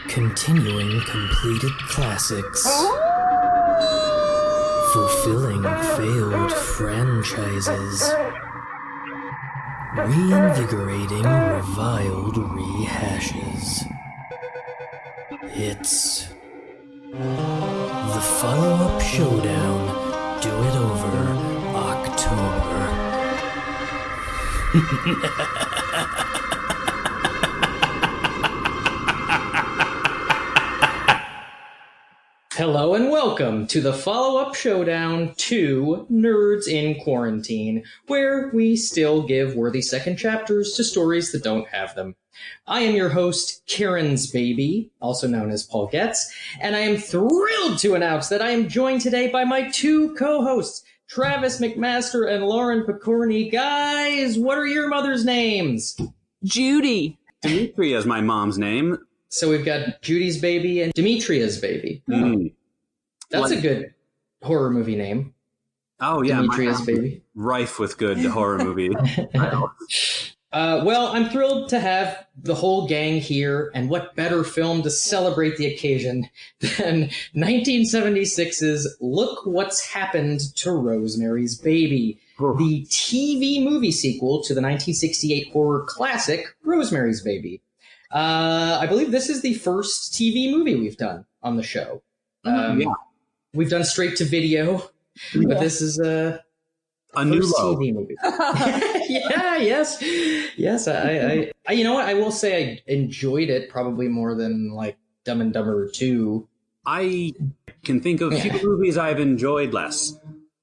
Continuing completed classics. Fulfilling failed franchises. Reinvigorating reviled rehashes. It's the follow-up showdown. Do it over October. Hello and welcome to the follow-up showdown to Nerds in Quarantine, where we still give worthy second chapters to stories that don't have them. I am your host, Karen's Baby, also known as Paul Getz, and I am thrilled to announce that I am joined today by my two co-hosts, Travis McMaster and Lauren Picorni. Guys, what are your mother's names? Judy. Demetria is my mom's name. So we've got Judy's Baby and Demetria's Baby. That's a good horror movie name. Oh, yeah. Demetria's Baby. Rife with good horror movie titles. Well, I'm thrilled to have the whole gang here, and what better film to celebrate the occasion than 1976's Look What's Happened to Rosemary's Baby, the TV movie sequel to the 1968 horror classic Rosemary's Baby. I believe this is the first TV movie we've done on the show. Yeah. We've done straight to video, but this is a new low. TV movie. Yes. I you know what? I will say I enjoyed it probably more than like Dumb and Dumber 2. I can think of few movies I've enjoyed less.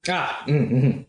And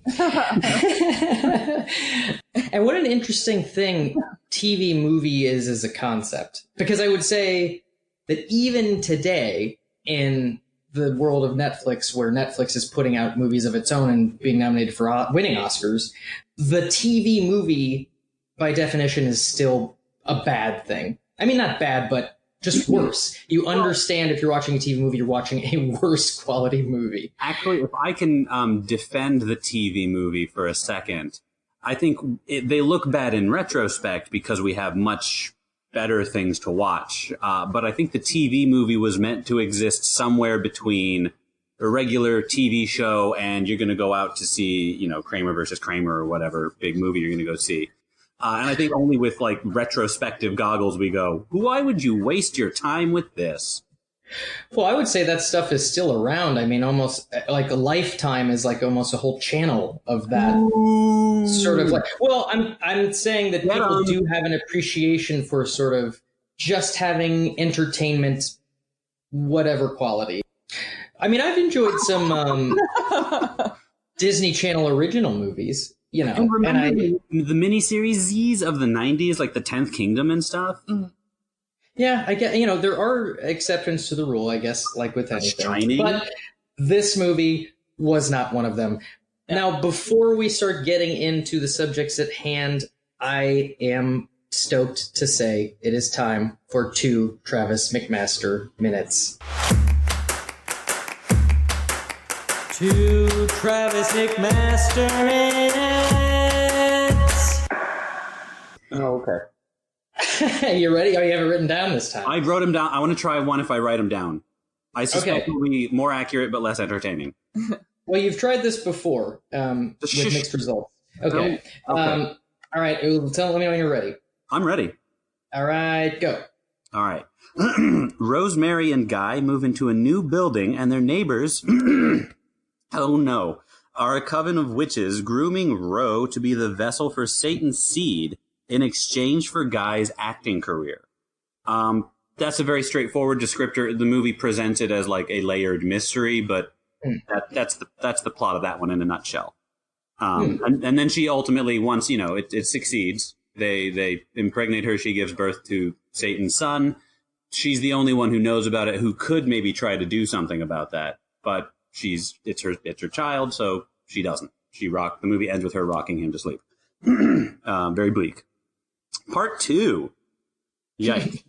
what an interesting thing TV movie is as a concept. Because I would say that even today, in the world of Netflix, where Netflix is putting out movies of its own and being nominated for winning Oscars, the TV movie, by definition, is still a bad thing. I mean, not bad, but just worse. You understand if you're watching a TV movie, you're watching a worse quality movie. Actually, if I can defend the TV movie for a second, I think they look bad in retrospect because we have much better things to watch. But I think the TV movie was meant to exist somewhere between a regular TV show and you're going to go out to see, you know, Kramer versus Kramer or whatever big movie you're going to go see. And I think only with like retrospective goggles we go, why would you waste your time with this? Well, I would say that stuff is still around. I mean, almost like a Lifetime is like almost a whole channel of that sort of like. Well, I'm saying that people do have an appreciation for sort of just having entertainment, whatever quality. I mean, I've enjoyed some Disney Channel original movies, you know. And remember the miniseries of the 90s, like the 10th Kingdom and stuff? Mm. Yeah, I get, you know, there are exceptions to the rule, I guess, like with anything. Shining. But this movie was not one of them. Now, before we start getting into the subjects at hand, I am stoked to say it is time for 2 Travis McMaster minutes. 2 Travis McMaster minutes. Oh, okay. You ready? Oh, you have it written down this time. I wrote them down. I want to try one if I write them down. I suspect it will be more accurate but less entertaining. Well, you've tried this before with mixed results. Okay. All right. Let me know when you're ready. I'm ready. All right. Go. All right. Rosemary and Guy move into a new building and their neighbors, oh no, are a coven of witches grooming Ro to be the vessel for Satan's seed in exchange for Guy's acting career. That's a very straightforward descriptor. The movie presents it as like a layered mystery, but that's the plot of that one in a nutshell. And then she ultimately, once, you know, it succeeds, they impregnate her, she gives birth to Satan's son. She's the only one who knows about it, who could maybe try to do something about that, but it's her child, so she doesn't. The movie ends with her rocking him to sleep. Very bleak. Part 2. Yikes.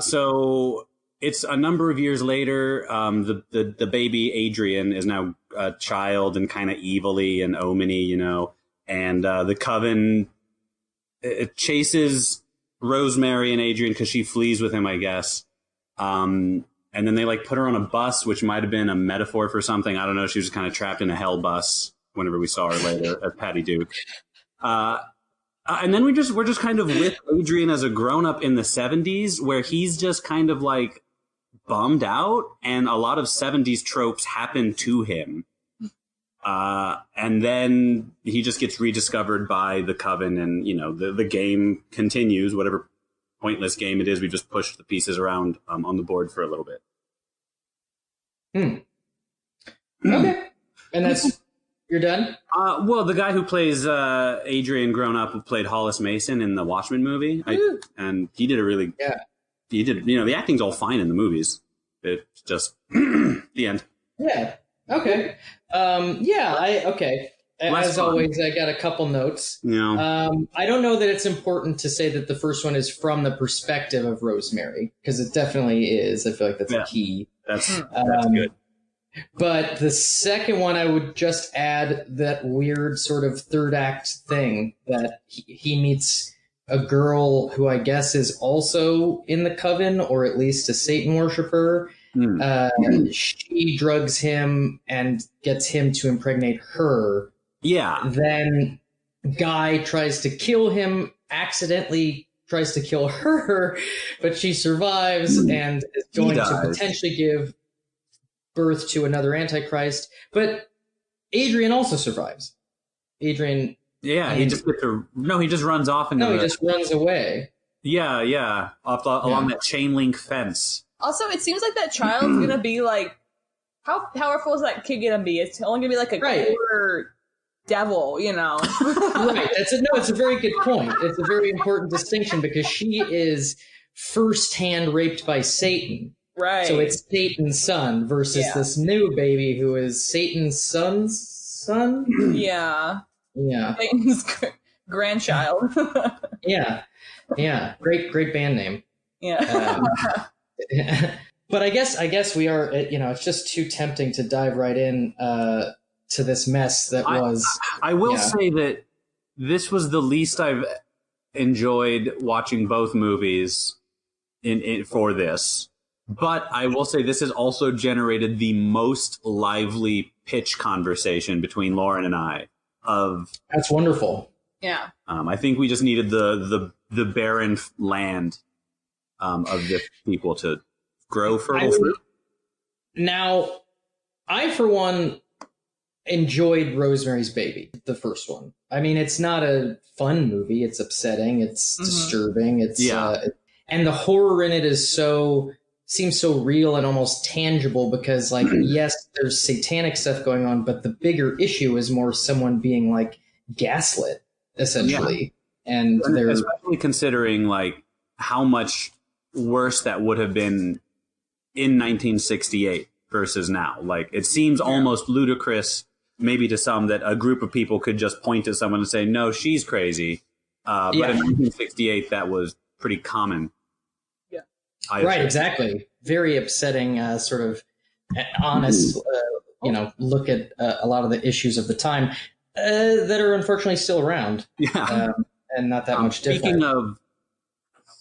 So it's a number of years later. The baby Adrian is now a child and kind of evilly and omany, you know, and the coven chases Rosemary and Adrian because she flees with him, I guess. And then they like put her on a bus, which might have been a metaphor for something. I don't know. She was kind of trapped in a hell bus whenever we saw her later as Patty Duke. And then we're just kind of with Adrian as a grown up in the 70s, where he's just kind of like bummed out, and a lot of 70s tropes happen to him. And then he just gets rediscovered by the Coven, and the game continues, whatever pointless game it is. We just pushed the pieces around on the board for a little bit. Okay, and that's. You're done? Well, the guy who plays Adrian grown up, who played Hollis Mason in the Watchmen movie, and he did a really, he did, the acting's all fine in the movies. It's just the end. Yeah. Okay. Okay. As always, I got a couple notes. Yeah. I don't know that it's important to say that the first one is from the perspective of Rosemary, because it definitely is. I feel like that's a key. That's good. But the second one, I would just add that weird sort of third act thing that he meets a girl who I guess is also in the Coven, or at least a Satan worshiper. She drugs him and gets him to impregnate her. Yeah. Then Guy tries to kill him, accidentally tries to kill her, but she survives and is going to potentially give birth to another Antichrist, but Adrian also survives. Adrian, he just runs off. He just runs away. Along that chain link fence. Also, it seems like that child's gonna be like, how powerful is that kid gonna be? It's only gonna be like a quarter devil, Right. It's a very good point. It's a very important distinction, because she is firsthand raped by Satan. Right. So it's Satan's son versus this new baby who is Satan's son's son? Yeah. Yeah. Satan's grandchild. Yeah. Great band name. Yeah. But I guess we are, it's just too tempting to dive right in to this mess that was. I will say that this was the least I've enjoyed watching both movies for this. But I will say this has also generated the most lively pitch conversation between Lauren and I. That's wonderful. Yeah. I think we just needed the barren land of the people to grow fertile fruit. Now, I for one enjoyed Rosemary's Baby, the first one. I mean, it's not a fun movie. It's upsetting. It's disturbing. And the horror in it seems so real and almost tangible, because yes, there's satanic stuff going on, but the bigger issue is more someone being gaslit, essentially. And they're especially considering how much worse that would have been in 1968 versus now. It seems almost ludicrous, maybe to some, that a group of people could just point to someone and say, no, she's crazy. But in 1968, that was pretty common. Right, exactly. Very upsetting, sort of honest, look at a lot of the issues of the time that are unfortunately still around. Yeah. And not that much different. Speaking of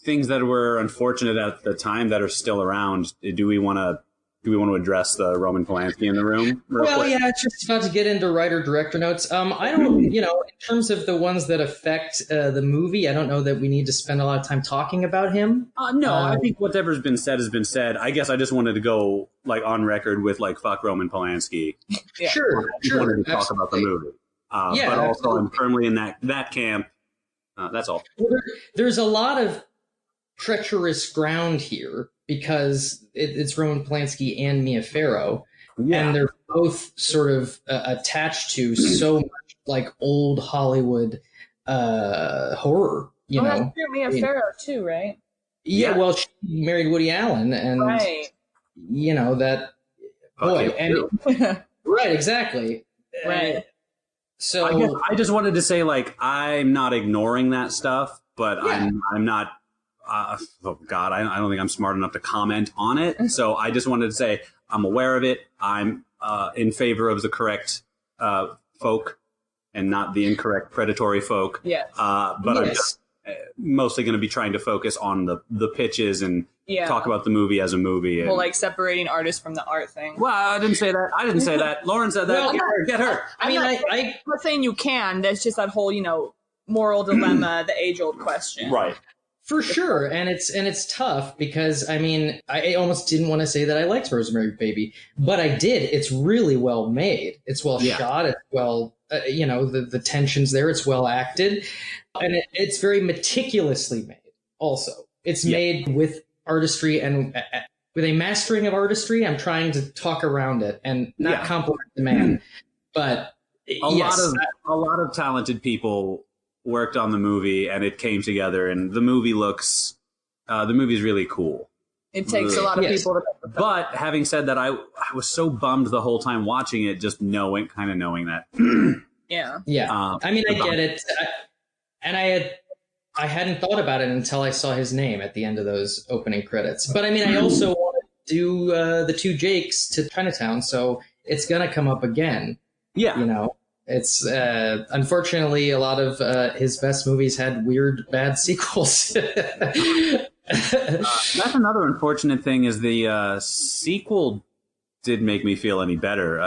things that were unfortunate at the time that are still around, do we want to address the Roman Polanski in the room? It's just about to get into writer-director notes. I don't, in terms of the ones that affect the movie, I don't know that we need to spend a lot of time talking about him. No, I think whatever's been said has been said. I guess I just wanted to go on record with fuck Roman Polanski. Yeah. Sure. I wanted to talk about the movie. But also I'm firmly in that camp. That's all. Well, there's a lot of treacherous ground here, because it's Roman Polanski and Mia Farrow, and they're both sort of attached to so much old Hollywood horror. That's Mia Farrow too, right? Yeah, well, she married Woody Allen, and that boy, and right, exactly, right. So I just wanted to say, I'm not ignoring that stuff, but I'm not. Oh God, I don't think I'm smart enough to comment on it. So I just wanted to say I'm aware of it. I'm in favor of the correct folk and not the incorrect predatory folk. Yes. But mostly going to be trying to focus on the pitches and Yeah. talk about the movie as a movie. And, Well, like separating artist from the art thing. well, I didn't say that. Lauren said that. Well, Get her. I'm not saying you can. That's just that whole, moral dilemma, the age-old question. Right. For sure, and it's tough because I almost didn't want to say that I liked Rosemary Baby, but I did. It's really well made. It's well shot. It's well, the tensions there. It's well acted, and it's very meticulously made. Also, it's made with artistry and with a mastering of artistry. I'm trying to talk around it and not compliment the man, but a lot of talented people worked on the movie, and it came together, and the movie looks the movie's really cool. It takes a lot of people to. But having said that, I was so bummed the whole time watching it, just knowing that. Yeah. I get it, and I hadn't thought about it until I saw his name at the end of those opening credits. But I also want to do the two Jakes to Chinatown, so it's gonna come up again. Yeah. It's unfortunately a lot of his best movies had weird, bad sequels. That's another unfortunate thing is the sequel did make me feel any better.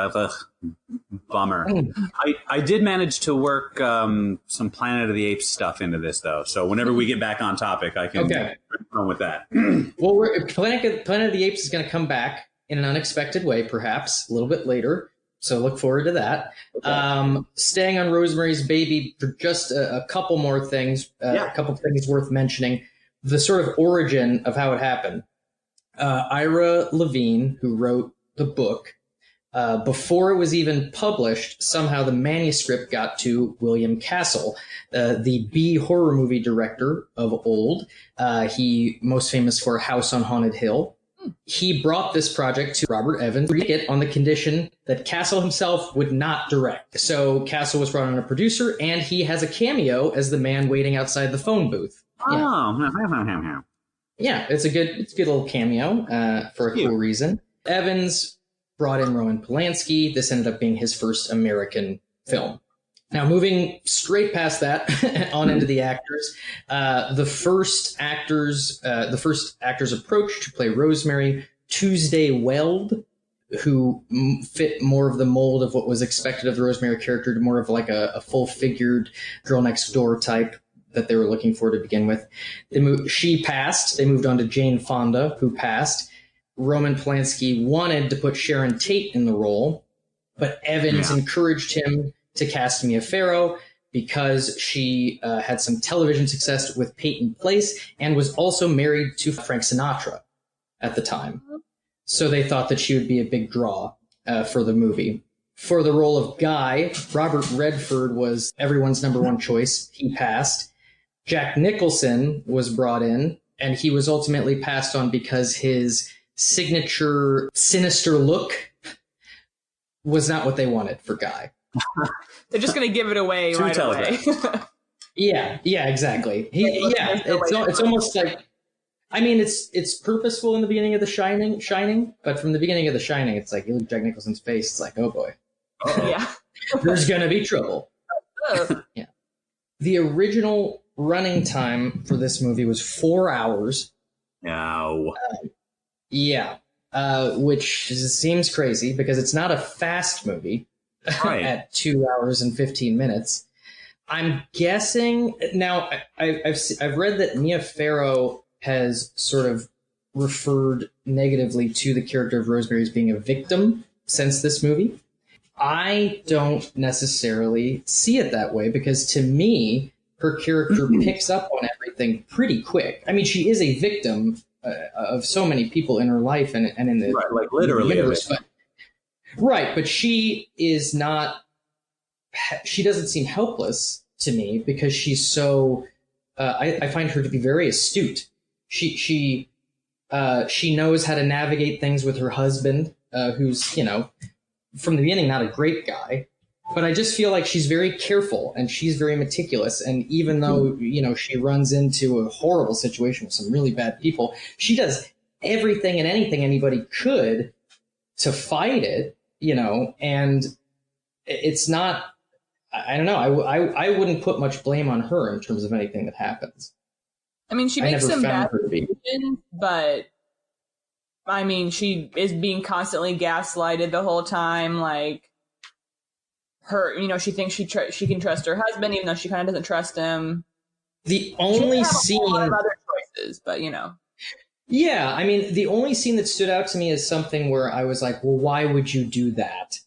Bummer. I did manage to work some Planet of the Apes stuff into this, though. So whenever we get back on topic, I can run with that. Well, Planet of the Apes is going to come back in an unexpected way, perhaps, a little bit later. So look forward to that. Okay. Staying on Rosemary's Baby for just a couple more things, a couple of things worth mentioning. The sort of origin of how it happened. Ira Levine, who wrote the book, before it was even published, somehow the manuscript got to William Castle, the B horror movie director of old. He most famous for House on Haunted Hill. He brought this project to Robert Evans on the condition that Castle himself would not direct. So Castle was brought on a producer, and he has a cameo as the man waiting outside the phone booth. Oh. Yeah, it's a good little cameo for a cool reason. Evans brought in Roman Polanski. This ended up being his first American film. Now, moving straight past that on into the actors, the first actors approached to play Rosemary, Tuesday Weld, who fit more of the mold of what was expected of the Rosemary character, to more of like a full-figured girl next door type that they were looking for to begin with. She passed. They moved on to Jane Fonda, who passed. Roman Polanski wanted to put Sharon Tate in the role, but Evans encouraged him to cast Mia Farrow because she had some television success with Peyton Place and was also married to Frank Sinatra at the time. So they thought that she would be a big draw for the movie. For the role of Guy, Robert Redford was everyone's number one choice. He passed. Jack Nicholson was brought in, and he was ultimately passed on because his signature sinister look was not what they wanted for Guy. They're just going to give it away right away. Yeah, exactly. It's almost like, it's purposeful in the beginning of The Shining, but from the beginning of The Shining, it's like you look at Jack Nicholson's face, it's like, oh boy, there's going to be trouble. Yeah. The original running time for this movie was 4 hours. No. Which seems crazy because it's not a fast movie. Right. At 2 hours and 15 minutes. I'm guessing now. I've read that Mia Farrow has sort of referred negatively to the character of Rosemary as being a victim since this movie. I don't necessarily see it that way because to me, her character picks up on everything pretty quick. She is a victim of so many people in her life and in the like literally universe, but she is not. She doesn't seem helpless to me because she's so. I find her to be very astute. She knows how to navigate things with her husband, who's from the beginning not a great guy, but I just feel like she's very careful and she's very meticulous. And even though she runs into a horrible situation with some really bad people, she does everything and anything anybody could to fight it. And it's not, I don't know. I wouldn't put much blame on her in terms of anything that happens. I mean, she I makes never some found bad her to be. decisions, but I mean, she is being constantly gaslighted the whole time. Like her, she thinks she can trust her husband, even though she kind of doesn't trust him. The only she scene, a lot of other choices, but yeah, I mean, the only scene that stood out to me as something where I was like, well, why would you do that?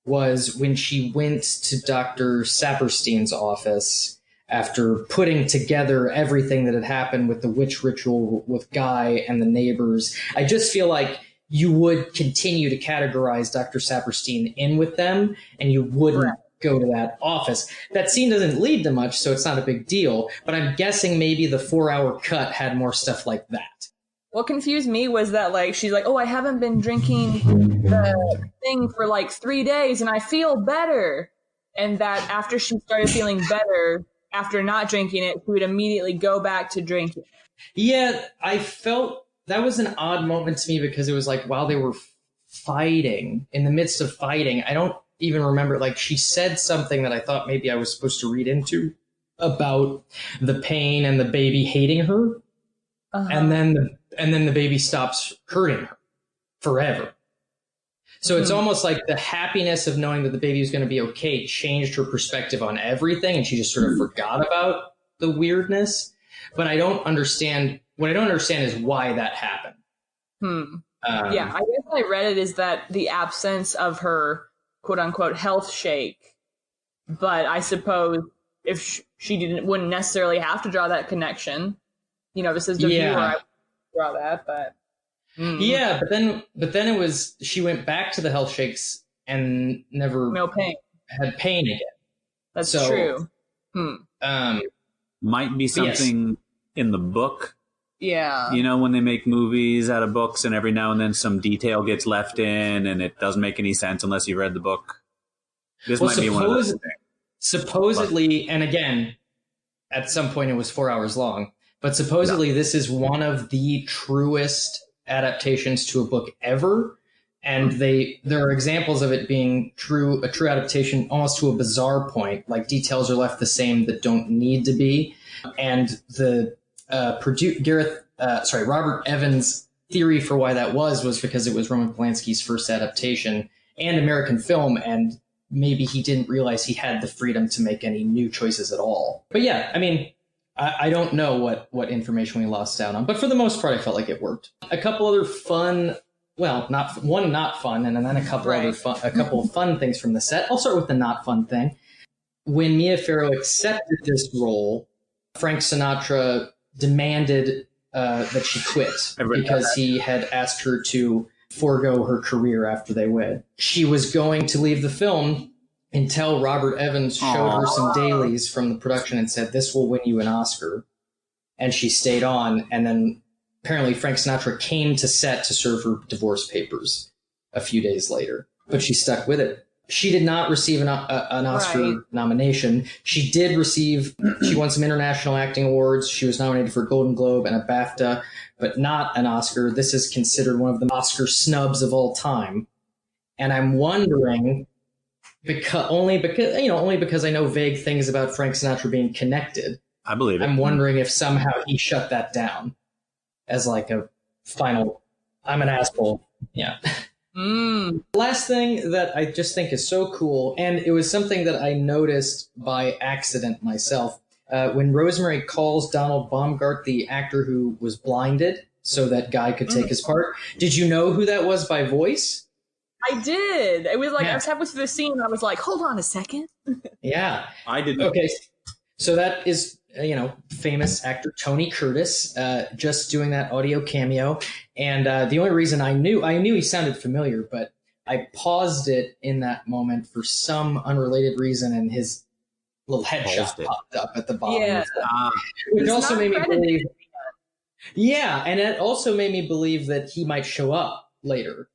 Was when she went to Dr. Saperstein's office after putting together everything that had happened with the witch ritual with Guy and the neighbors. I just feel like you would continue to categorize Dr. Saperstein in with them, and you wouldn't go to that office. That scene doesn't lead to much, so it's not a big deal, but I'm guessing maybe the 4-hour cut had more stuff like that. What confused me was that, like, she's like, oh, I haven't been drinking the thing for like 3 days and I feel better. And that after she started feeling better, after not drinking it, she would immediately go back to drinking. Yeah, I felt that was an odd moment to me because it was like while they were fighting, in the midst of fighting, I don't even remember, like she said something that I thought maybe I was supposed to read into about the pain and the baby hating her. Uh-huh. And then the baby stops hurting her forever. So it's almost like the happiness of knowing that the baby was going to be okay changed her perspective on everything, and she just sort of forgot about the weirdness. But I don't understand. What I don't understand is why that happened. Yeah, I guess I read it is that the absence of her quote unquote health shake. But I suppose if she wouldn't necessarily have to draw that connection. This is the viewer I would draw that, but yeah, but then it was she went back to the health shakes and never had pain again. That's true. Might be something in the book. Yeah. When they make movies out of books and every now and then some detail gets left in and it doesn't make any sense unless you read the book. This might be one of those things. Supposedly, and again, at some point it was 4 hours long, but supposedly this is one of the truest adaptations to a book ever. And there are examples of it being a true adaptation almost to a bizarre point, like details are left the same that don't need to be. And the Robert Evans' theory for why that was because it was Roman Polanski's first adaptation and American film, and maybe he didn't realize he had the freedom to make any new choices at all. But yeah, I mean, I don't know what information we lost out on, but for the most part, I felt like it worked. A couple other fun, well, not fun, and then a couple of fun things from the set. I'll start with the not fun thing. When Mia Farrow accepted this role, Frank Sinatra demanded that she quit because he had asked her to forego her career after they wed. She was going to leave the film until Robert Evans showed her some dailies from the production and said, this will win you an Oscar. And she stayed on. And then apparently Frank Sinatra came to set to serve her divorce papers a few days later. But she stuck with it. She did not receive an Oscar nomination. She won some international acting awards. She was nominated for a Golden Globe and a BAFTA, but not an Oscar. This is considered one of the Oscar snubs of all time. And I'm wondering, only because I know vague things about Frank Sinatra being connected. I believe it. I'm wondering if somehow he shut that down as like a final, I'm an asshole. Yeah. Last thing that I just think is so cool, and it was something that I noticed by accident myself, when Rosemary calls Donald Baumgart, the actor who was blinded, so that Guy could take his part. Did you know who that was by voice? I did. It was like, I was halfway through the scene and I was like, hold on a second. Yeah. I didn't. Okay. So that is, famous actor Tony Curtis, just doing that audio cameo. And the only reason I knew he sounded familiar, but I paused it in that moment for some unrelated reason, and his little headshot popped up at the bottom. Yeah. Which also made me believe. Yeah, and it also made me believe that he might show up later,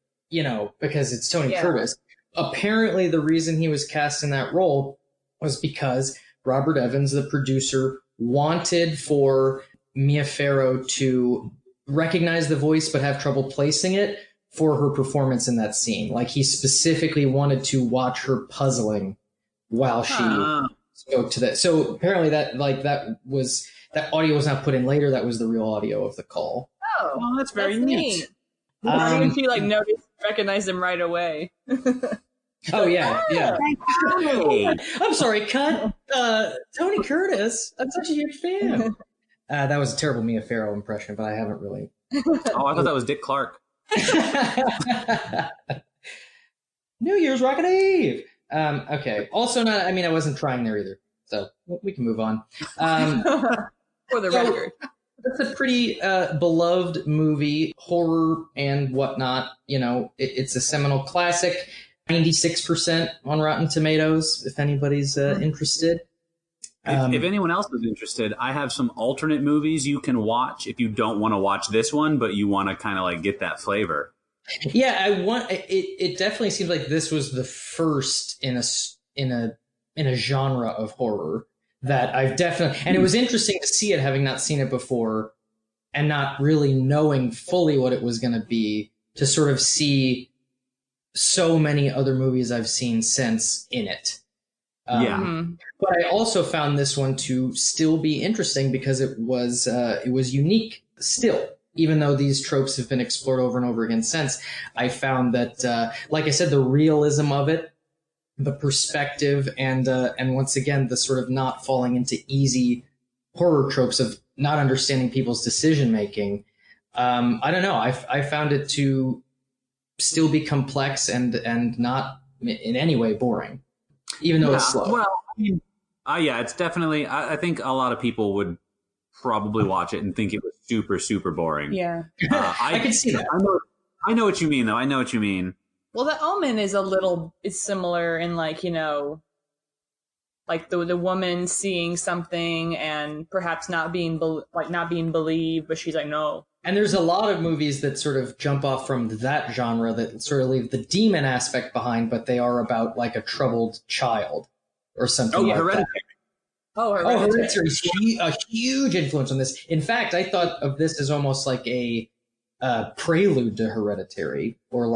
because it's Tony Curtis. Apparently, the reason he was cast in that role was because Robert Evans, the producer, wanted for Mia Farrow to recognize the voice but have trouble placing it for her performance in that scene. Like, he specifically wanted to watch her puzzling while she spoke to that. So apparently that audio was not put in later. That was the real audio of the call. Oh, that's very neat. She noticed, recognized him right away. Oh yeah. I'm sorry, cut. Tony Curtis. I'm such a huge fan. That was a terrible Mia Farrow impression, but I haven't really. Oh, I thought that was Dick Clark. New Year's Rocket Eve. Okay. Also, not. I mean, I wasn't trying there either. So we can move on. For the record, it's a pretty beloved movie, horror and whatnot. You know, it's a seminal classic. 96% on Rotten Tomatoes. If anybody's interested. If anyone else is interested, I have some alternate movies you can watch if you don't want to watch this one, but you want to kind of get that flavor. Yeah, it definitely seems like this was the first in a genre of horror that I've definitely, and it was interesting to see it, having not seen it before and not really knowing fully what it was going to be, to sort of see so many other movies I've seen since in it. But I also found this one to still be interesting because it was unique still, even though these tropes have been explored over and over again since. I found that, like I said, the realism of it, the perspective, and once again, the sort of not falling into easy horror tropes of not understanding people's decision making. I don't know. I found it to still be complex and not in any way boring, even though it's slow. Well, I mean, it's definitely. I think a lot of people would probably watch it and think it was super, super boring. Yeah, I can see that. I know what you mean, though. I know what you mean. Well, The Omen is it's similar in the woman seeing something and perhaps not being believed, but she's like, no. And there's a lot of movies that sort of jump off from that genre that sort of leave the demon aspect behind, but they are about a troubled child or something like Hereditary. that. Hereditary is a huge influence on this. In fact, I thought of this as almost like a prelude to Hereditary, or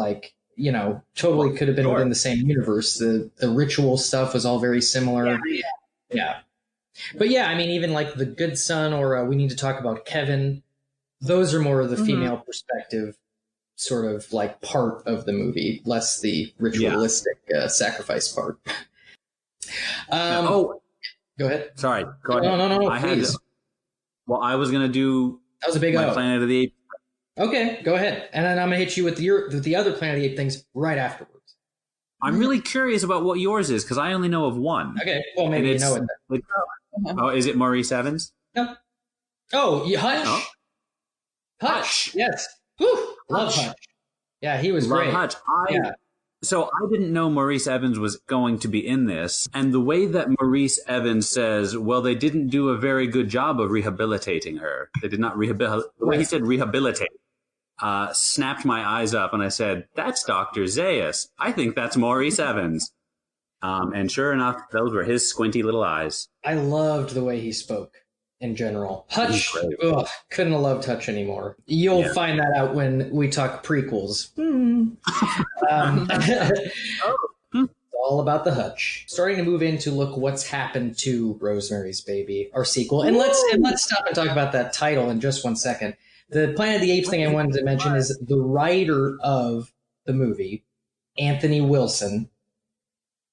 totally could have been within the same universe. The ritual stuff was all very similar. Yeah. But yeah, I mean, even The Good Son or We Need to Talk About Kevin, those are more of the female perspective sort of part of the movie, less the ritualistic sacrifice part. Go ahead. Sorry. Go ahead. No, please. I was going to do that was a big Planet of the Apes. Okay, go ahead. And then I'm going to hit you with the other Planet of the Apes things right afterwards. I'm really curious about what yours is, because I only know of one. Okay, well, maybe you know it then. Is it Maurice Evans? No. Oh, Hutch. Oh. Hutch, yes. Whew, love Hutch. Yeah, he was great. Hutch. So I didn't know Maurice Evans was going to be in this. And the way that Maurice Evans says, well, they didn't do a very good job of rehabilitating her. They did not rehabilitate. The way he said rehabilitate snapped my eyes up. And I said, that's Dr. Zaius. I think that's Maurice Evans. And sure enough, those were his squinty little eyes. I loved the way he spoke. In general, Hutch, couldn't have loved Hutch anymore. You'll find that out when we talk prequels. It's all about the Hutch. Starting to move into look what's happened to Rosemary's Baby, our sequel, and let's stop and talk about that title in just 1 second. The Planet of the Apes thing I wanted to mention is the writer of the movie, Anthony Wilson,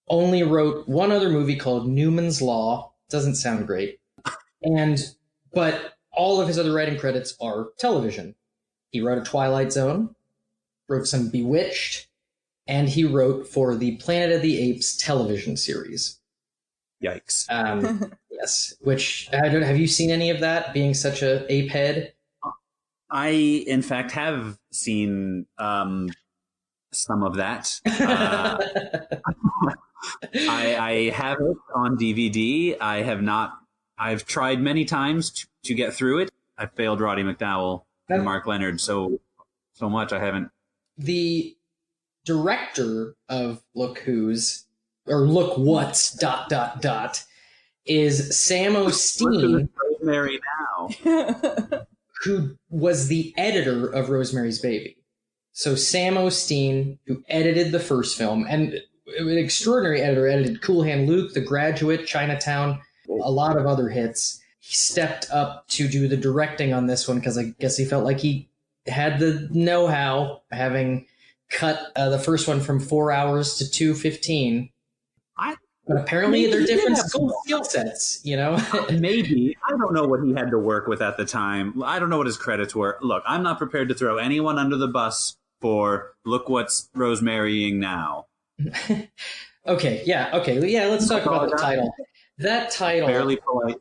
only wrote one other movie called Newman's Law. Doesn't sound great. But all of his other writing credits are television. He wrote a Twilight Zone, wrote some Bewitched, and he wrote for the Planet of the Apes television series. Yikes. Yes. Which, have you seen any of that, being such a ape head? I, in fact, have seen some of that. I have it on DVD. I have not. I've tried many times to get through it. I failed Roddy McDowell and Mark Leonard so much I haven't. The director of Look Who's, or Look What's ... is Sam Osteen. Rosemary now. Who was the editor of Rosemary's Baby. So Sam Osteen, who edited the first film, and an extraordinary editor, edited Cool Hand Luke, The Graduate, Chinatown, a lot of other hits. He stepped up to do the directing on this one because I guess he felt like he had the know-how, having cut the first one from 4 hours to 2:15. But apparently they're different skill sets, you know? Maybe. I don't know what he had to work with at the time. I don't know what his credits were. Look, I'm not prepared to throw anyone under the bus for look what's Rosemarying now. Okay, let's talk about the title. That title, Barely polite.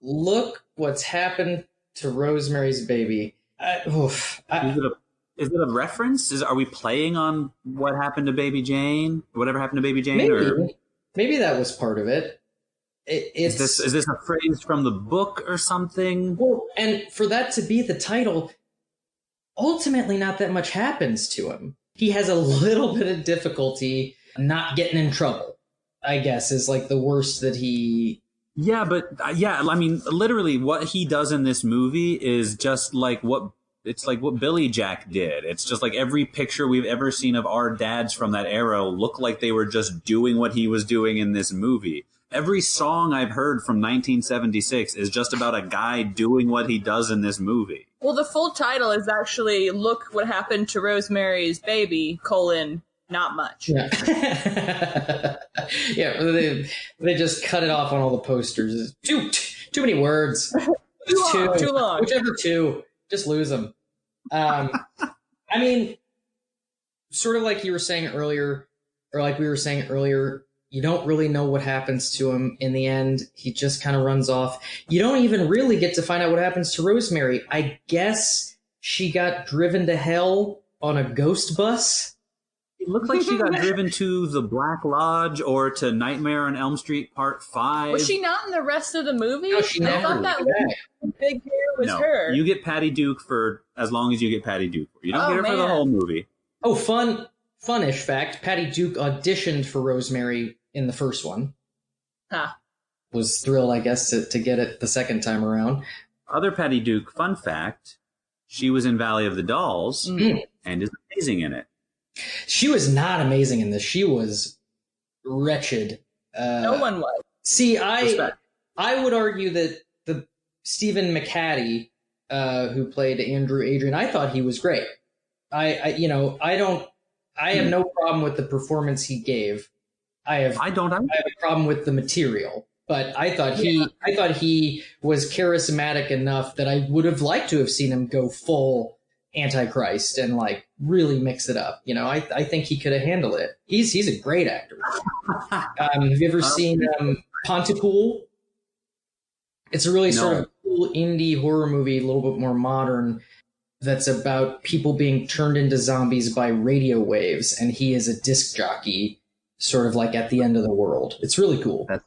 Look What's Happened to Rosemary's Baby. Is it a reference? Are we playing on what happened to Baby Jane? Whatever happened to Baby Jane? Maybe that was part of it. Is this a phrase from the book or something? Well, and for that to be the title, ultimately not that much happens to him. He has a little bit of difficulty not getting in trouble, I guess, is like the worst that he... Yeah, but I mean, literally what he does in this movie is just like what Billy Jack did. It's just like every picture we've ever seen of our dads from that era look like they were just doing what he was doing in this movie. Every song I've heard from 1976 is just about a guy doing what he does in this movie. Well, the full title is actually Look What Happened to Rosemary's Baby, not much. Yeah. Yeah, they just cut it off on all the posters. Too many words. Too long. Whichever two. Just lose them. I mean, sort of like you were saying earlier, or like we were saying earlier, you don't really know what happens to him in the end. He just kind of runs off. You don't even really get to find out what happens to Rosemary. I guess she got driven to hell on a ghost bus. It looked like she got driven to the Black Lodge or to Nightmare on Elm Street Part 5. Was she not in the rest of the movie? No, she I never. thought that big hair was her. You get Patty Duke for as long as you get Patty Duke. You don't get her for the whole movie. Oh, funnish fact. Patty Duke auditioned for Rosemary in the first one. Huh. Was thrilled, I guess, to get it the second time around. Other Patty Duke fun fact, she was in Valley of the Dolls and is amazing in it. She was not amazing in this. She was wretched. No one was. See, I would argue that the Stephen McHattie, who played Andrew Adrian, I thought he was great. I have no problem with the performance he gave. I have a problem with the material, but I thought he was charismatic enough that I would have liked to have seen him go full Antichrist and like really mix it up. You know, I think he could have handled it. He's a great actor. Have you ever seen Pontypool? It's a really sort of cool indie horror movie, a little bit more modern, that's about people being turned into zombies by radio waves, and he is a disc jockey, sort of like at the end of the world. It's really cool. That's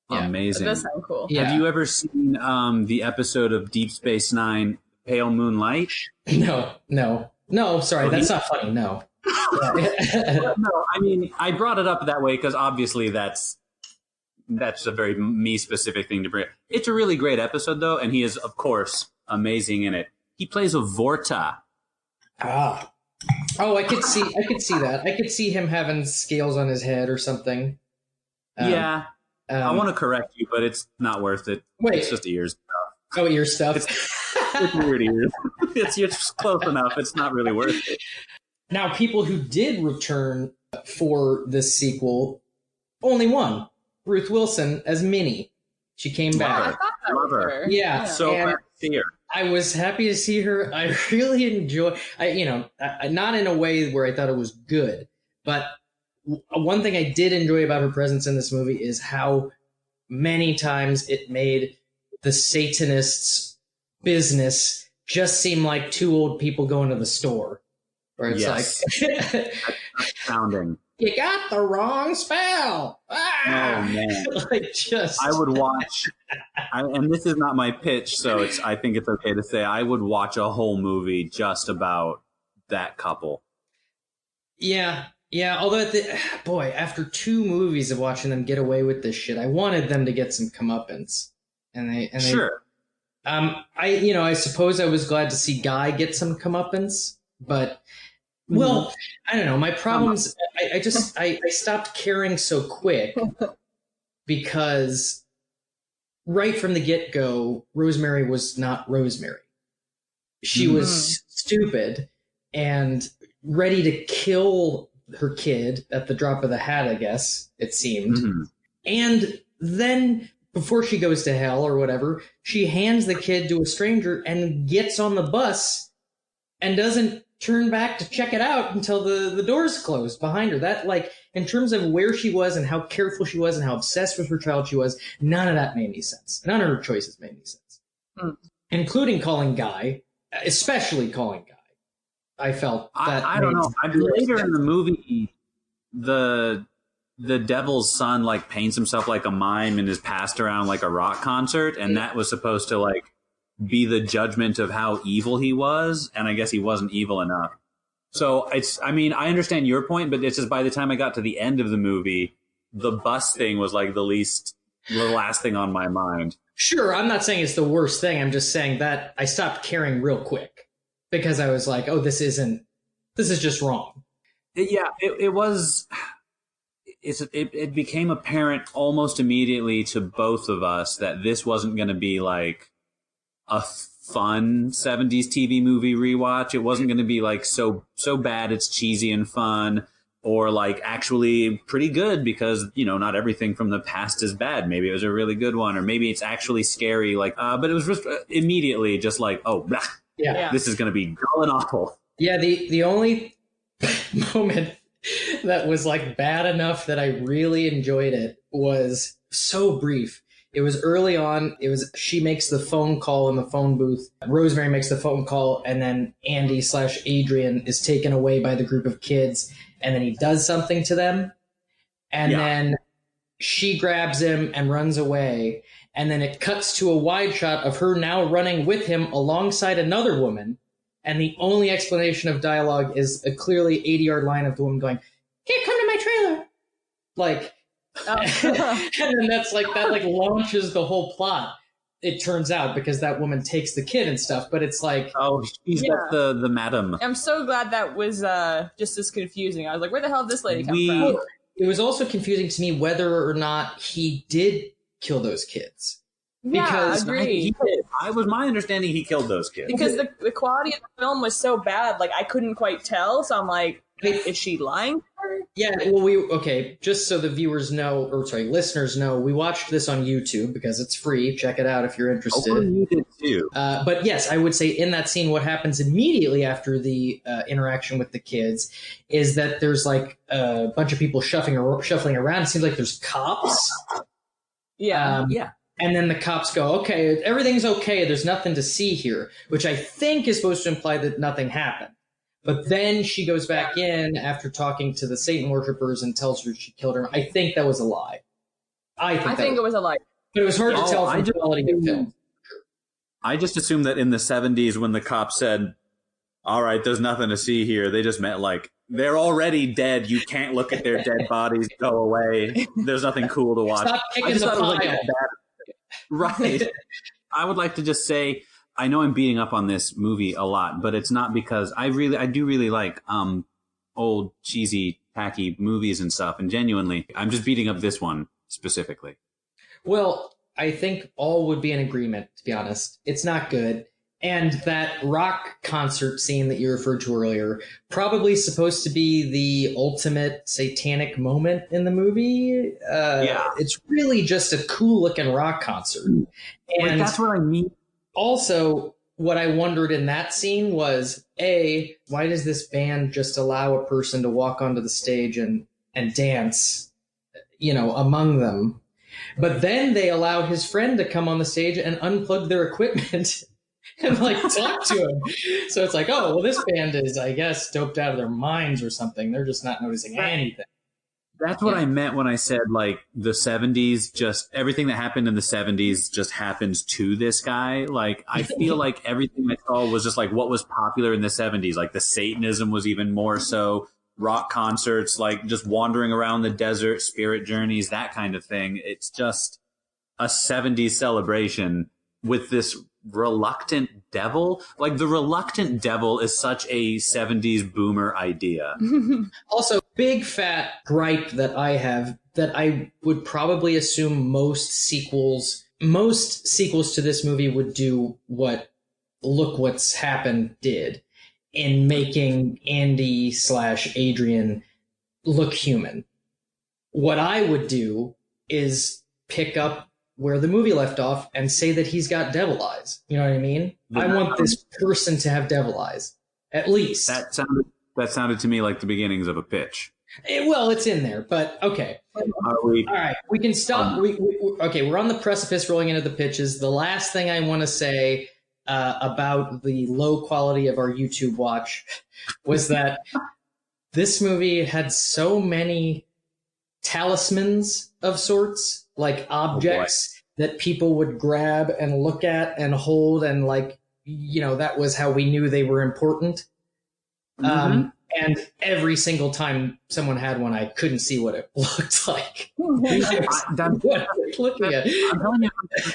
amazing. That does sound cool. Yeah. Have you ever seen the episode of Deep Space Nine, Pale Moonlight? No. Sorry, that's not funny. No. No, I mean, I brought it up that way because obviously that's a very me-specific thing to bring. It's a really great episode, though, and he is, of course, amazing in it. He plays a Vorta. Ah. Oh, I could see that. I could see him having scales on his head or something. I want to correct you, but it's not worth it. Wait. It's just ear stuff. Oh, ear stuff. It's weird ears. It's close enough. It's not really worth it. Now, people who did return for this sequel, only one. Ruth Wilson as Minnie. She came back. Love her. Yeah. So glad to see her. I was happy to see her. I really enjoy. Not in a way where I thought it was good, but one thing I did enjoy about her presence in this movie is how many times it made the Satanists' business just seem like two old people going to the store, where it's like sounding. You got the wrong spell. Ah! Oh man! I would watch, and this is not my pitch, so I think it's okay to say I would watch a whole movie just about that couple. Yeah. Although, after 2 movies of watching them get away with this shit, I wanted them to get some comeuppance, and they sure. I suppose I was glad to see Guy get some comeuppance, but Well, I don't know. My problems, I stopped caring so quick because right from the get-go, Rosemary was not Rosemary. She was stupid and ready to kill her kid at the drop of the hat, I guess, it seemed. And then, before she goes to hell or whatever, she hands the kid to a stranger and gets on the bus and doesn't turn back to check it out until the doors closed behind her. That, like, in terms of where she was and how careful she was and how obsessed with her child she was, none of that made any sense. None of her choices made any sense. Including calling Guy, especially calling Guy. I felt that I don't know. Later in the movie, the devil's son like paints himself like a mime and is passed around like a rock concert, and that was supposed to like be the judgment of how evil he was, and I guess he wasn't evil enough. So I understand your point, but it's just by the time I got to the end of the movie, the bus thing was like the last thing on my mind. Sure, I'm not saying it's the worst thing. I'm just saying that I stopped caring real quick because I was like, oh, this is just wrong. It became apparent almost immediately to both of us that this wasn't going to be like a fun 70s TV movie rewatch. It wasn't going to be like so bad it's cheesy and fun, or like actually pretty good because, you know, not everything from the past is bad. Maybe it was a really good one, or maybe it's actually scary. Like, but it was just immediately just like, oh, blah, this is going to be dull and awful. Yeah, the only moment that was like bad enough that I really enjoyed it was so brief. It was early on. She makes the phone call in the phone booth. Rosemary makes the phone call, and then Andy/Adrian is taken away by the group of kids, and then he does something to them, and then she grabs him and runs away, and then it cuts to a wide shot of her now running with him alongside another woman, and the only explanation of dialogue is a clearly 80-yard line of the woman going, "Here, come to my trailer," like. And then that launches the whole plot, it turns out, because that woman takes the kid and stuff, but it's like, oh, she's got the madam. I'm so glad that was just as confusing. I was like, where the hell did this lady come from? It was also confusing to me whether or not he did kill those kids. Because I was my understanding he killed those kids. Because the quality of the film was so bad, like I couldn't quite tell, so I'm like, is she lying? Yeah, well, just so the viewers know, listeners know, we watched this on YouTube because it's free. Check it out if you're interested. Oh, you did too. But yes, I would say in that scene, what happens immediately after the interaction with the kids is that there's like a bunch of people shuffling around. It seems like there's cops. Yeah. And then the cops go, okay, everything's okay. There's nothing to see here, which I think is supposed to imply that nothing happened. But then she goes back in after talking to the Satan worshippers and tells her she killed her. I think that was a lie. I think it was a lie. But it was hard to tell from the quality of film. I just assumed that in the 70s when the cops said, all right, there's nothing to see here, they just meant like, they're already dead. You can't look at their dead bodies. Go away. There's nothing cool to watch. Stop kicking the pile. Right. I would like to just say, I know I'm beating up on this movie a lot, but it's not because I do really like old cheesy tacky movies and stuff, and genuinely I'm just beating up this one specifically. Well, I think all would be in agreement, to be honest. It's not good. And that rock concert scene that you referred to earlier, probably supposed to be the ultimate satanic moment in the movie. It's really just a cool looking rock concert. And that's what I mean. Also, what I wondered in that scene was, A, why does this band just allow a person to walk onto the stage and dance, among them? But then they allow his friend to come on the stage and unplug their equipment and talk to him. So it's like, oh, well, this band is, I guess, doped out of their minds or something. They're just not noticing anything. That's what I meant when I said, like, the 70s, just everything that happened in the 70s just happens to this guy. Like, I feel like everything I saw was just, like, what was popular in the 70s. Like, the Satanism was even more so. Rock concerts, like, just wandering around the desert, spirit journeys, that kind of thing. It's just a 70s celebration with this reluctant devil. Like, the reluctant devil is such a 70s boomer idea. Also, big fat gripe that I have that I would probably assume most sequels to this movie would do what Look What's Happened did in making Andy/Adrian look human. What I would do is pick up where the movie left off and say that he's got devil eyes. You know what I mean? I want this person to have devil eyes, at least. That sounded to me like the beginnings of a pitch. Well, it's in there, but okay. All right, we can stop. Okay, we're on the precipice rolling into the pitches. The last thing I want to say about the low quality of our YouTube watch was that this movie had so many talismans of sorts, like objects that people would grab and look at and hold, and like, you know, that was how we knew they were important. And every single time someone had one, I couldn't see what it looked like. I'm telling you,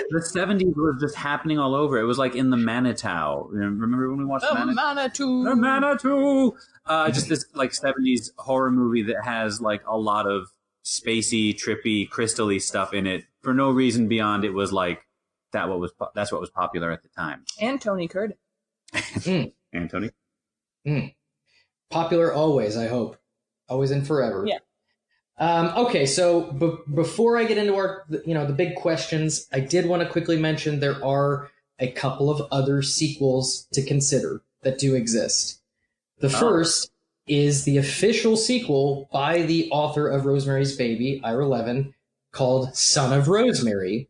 the 70s was just happening all over. It was like in the Manitou. Remember when we watched Manitou? The Manitou! Just this like 70s horror movie that has like a lot of spacey, trippy, crystal-y stuff in it for no reason beyond it was like that's what was popular at the time. And Tony Curtis. And Tony. Popular always, I hope. Always and forever. Yeah. Okay, so before I get into our, the big questions, I did want to quickly mention there are a couple of other sequels to consider that do exist. The first is the official sequel by the author of Rosemary's Baby, Ira Levin, called Son of Rosemary,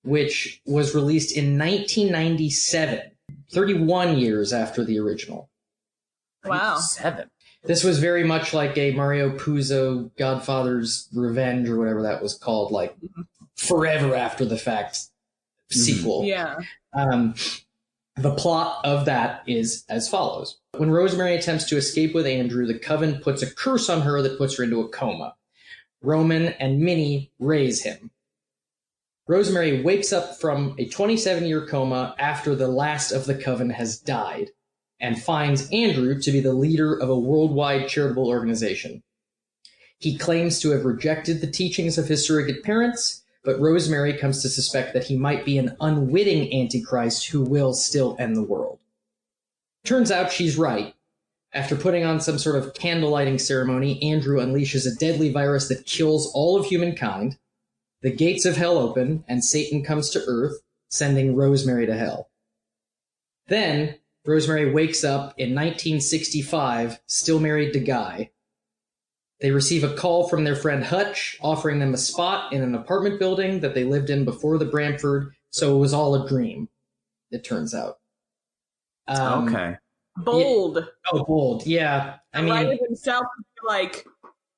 which was released in 1997, 31 years after the original. Wow. 7. This was very much like a Mario Puzo Godfather's Revenge or whatever that was called, like forever after the fact sequel. Yeah. The plot of that is as follows. When Rosemary attempts to escape with Andrew, the Coven puts a curse on her that puts her into a coma. Roman and Minnie raise him. Rosemary wakes up from a 27-year coma after the last of the Coven has died, and finds Andrew to be the leader of a worldwide charitable organization. He claims to have rejected the teachings of his surrogate parents, but Rosemary comes to suspect that he might be an unwitting Antichrist who will still end the world. Turns out she's right. After putting on some sort of candle-lighting ceremony, Andrew unleashes a deadly virus that kills all of humankind. The gates of hell open, and Satan comes to Earth, sending Rosemary to hell. Then, Rosemary wakes up in 1965, still married to Guy. They receive a call from their friend Hutch, offering them a spot in an apartment building that they lived in before the Bramford, so it was all a dream, it turns out. Okay. Bold. Yeah. Oh, bold, yeah. I mean, writer himself, like,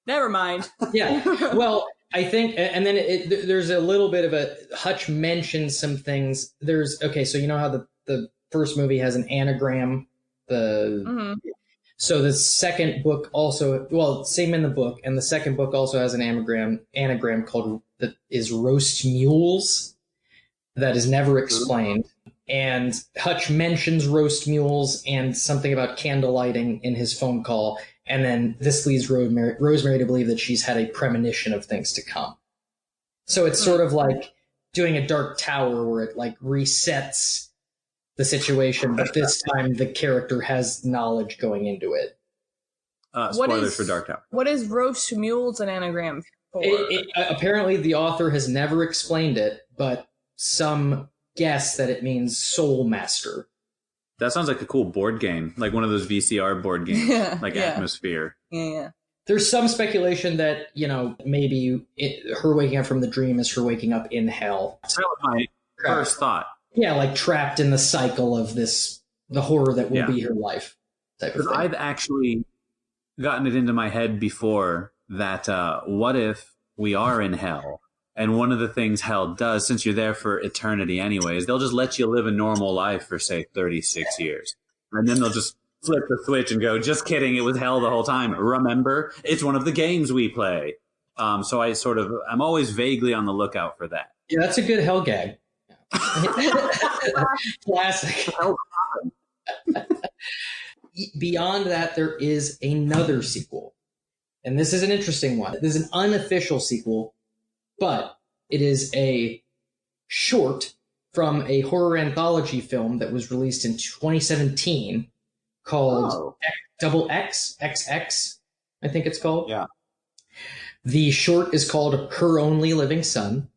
never mind. Yeah, well, I think, and then there's a little bit of a, Hutch mentions some things. Okay, so you know how the first movie has an anagram. So the second book also, well, same in the book, and the second book also has an anagram called that is roast mules that is never explained. And Hutch mentions roast mules and something about candle lighting in his phone call, and then this leads Rosemary to believe that she's had a premonition of things to come. So it's sort of like doing a Dark Tower where it like resets the situation, but this time the character has knowledge going into it. Spoilers for Dark Tower. What is roast mules an anagram for? Apparently the author has never explained it, but some guess that it means soul master. That sounds like a cool board game, like one of those VCR board games, Atmosphere. Yeah. There's some speculation that, maybe her waking up from the dream is her waking up in hell. That was my first thought. Yeah, like trapped in the cycle of the horror that will be her life. Because I've actually gotten it into my head before that what if we are in hell? And one of the things hell does, since you're there for eternity anyways, they'll just let you live a normal life for, say, 36 years. And then they'll just flip the switch and go, just kidding, it was hell the whole time. Remember? It's one of the games we play. So I'm always vaguely on the lookout for that. Yeah, that's a good hell gag. Classic. Beyond that, there is another sequel. And this is an interesting one. This is an unofficial sequel, but it is a short from a horror anthology film that was released in 2017 called XX, I think it's called. Yeah. The short is called Her Only Living Son,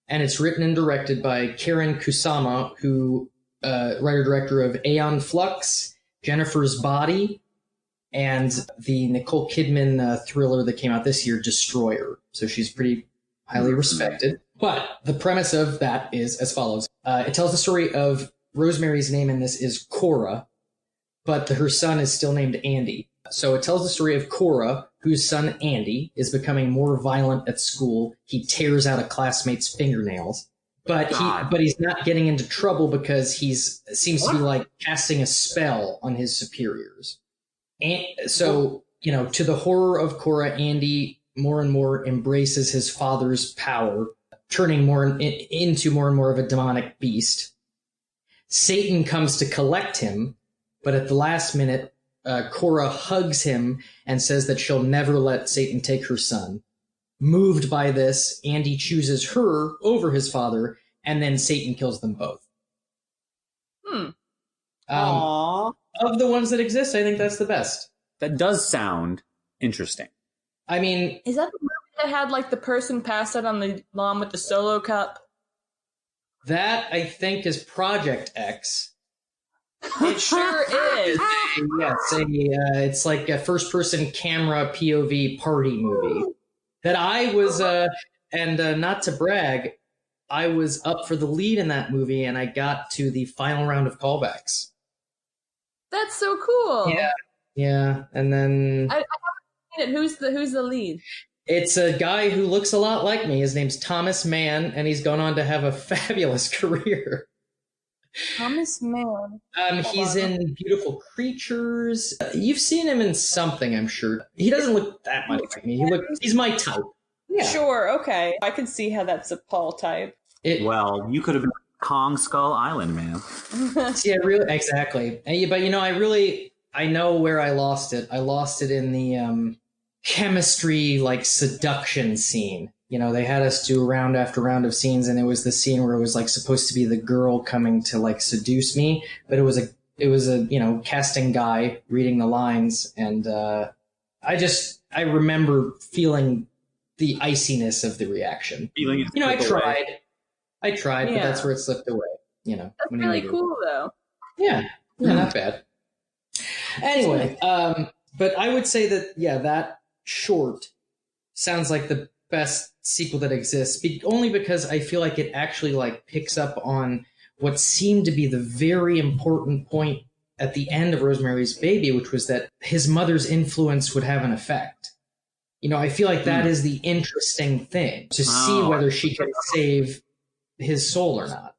and it's written and directed by Karen Kusama, who writer-director of Aeon Flux, Jennifer's Body, and the Nicole Kidman thriller that came out this year, Destroyer. So she's pretty highly respected. But the premise of that is as follows. It tells the story of Rosemary's name in this is Cora, but her son is still named Andy. So it tells the story of Cora, whose son Andy is becoming more violent at school. He tears out a classmate's fingernails. But he's not getting into trouble because seems to be like casting a spell on his superiors. And so, to the horror of Cora, Andy more and more embraces his father's power, turning into more and more of a demonic beast. Satan comes to collect him, but at the last minute, Cora hugs him and says that she'll never let Satan take her son. Moved by this, Andy chooses her over his father, and then Satan kills them both. Aww. Of the ones that exist, I think that's the best. That does sound interesting. I mean... Is that the movie that had, like, the person passed out on the lawn with the Solo cup? That, I think, is Project X. It sure is. Yes, it's like a first-person camera POV party movie. That I was, and not to brag, I was up for the lead in that movie, and I got to the final round of callbacks. That's so cool. Yeah, and then... I haven't seen it. Who's the lead? It's a guy who looks a lot like me. His name's Thomas Mann, and he's gone on to have a fabulous career. Thomas Mann. He's in Beautiful Creatures. You've seen him in something, I'm sure. He doesn't look that much like me. He's my type. Yeah. Sure, okay. I can see how that's a Paul type. Well, you could have been Kong Skull Island, man. Yeah, really, exactly. But I know where I lost it. I lost it in the chemistry, like, seduction scene. They had us do round after round of scenes, and it was the scene where it was like supposed to be the girl coming to like seduce me, but it was a casting guy reading the lines, and I remember feeling the iciness of the reaction. I tried, but that's where it slipped away. That's really cool, though. Yeah, not bad. Anyway, but I would say that that short sounds like the best sequel that exists, only because I feel like it actually like picks up on what seemed to be the very important point at the end of Rosemary's Baby, which was that his mother's influence would have an effect. I feel like that is the interesting thing, to see whether she can save his soul or not.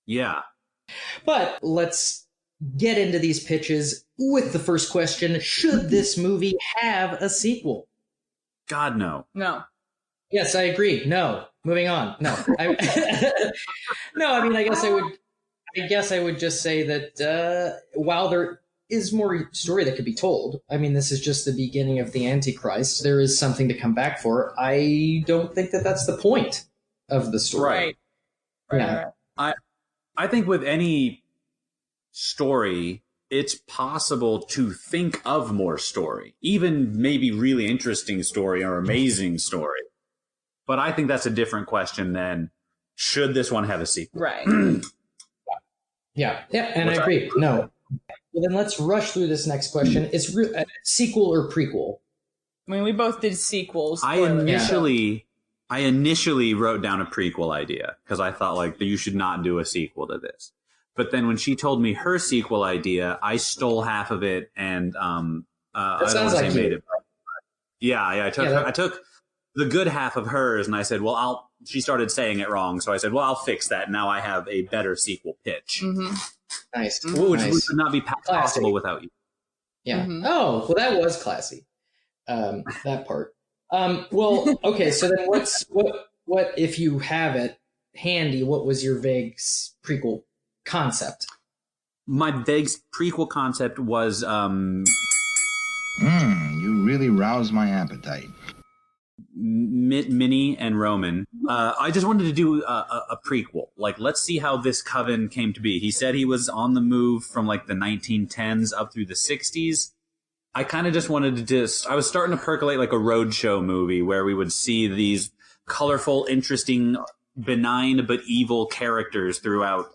Yeah. But let's get into these pitches with the first question. Should this movie have a sequel? God, no. No. Yes, I agree. No. Moving on. No. I guess I would just say that while there is more story that could be told, I mean, this is just the beginning of the Antichrist. There is something to come back for. I don't think that that's the point of the story. Right. I think with any story, it's possible to think of more story, even maybe really interesting story or amazing story. But I think that's a different question than should this one have a sequel? Right. Yeah, and I agree. No. Well, then let's rush through this next question. It's sequel or prequel? I mean, we both did sequels. I initially wrote down a prequel idea because I thought like you should not do a sequel to this. But then when she told me her sequel idea, I stole half of it and I don't want to say made it. I took the good half of hers and I said, well, she started saying it wrong. So I said, well, I'll fix that. Now I have a better sequel pitch. Mm-hmm. Nice. Which would not be possible without you. Yeah. Mm-hmm. Oh, well, that was classy. That part. Well, okay. So then what if you have it handy, what was your vague prequel concept? My vague prequel concept was You really roused my appetite. Minnie and Roman. I just wanted to do a prequel. Like, let's see how this coven came to be. He said he was on the move from like the 1910s up through the 60s. I kind of just wanted to I was starting to percolate like a roadshow movie where we would see these colorful, interesting, benign but evil characters throughout,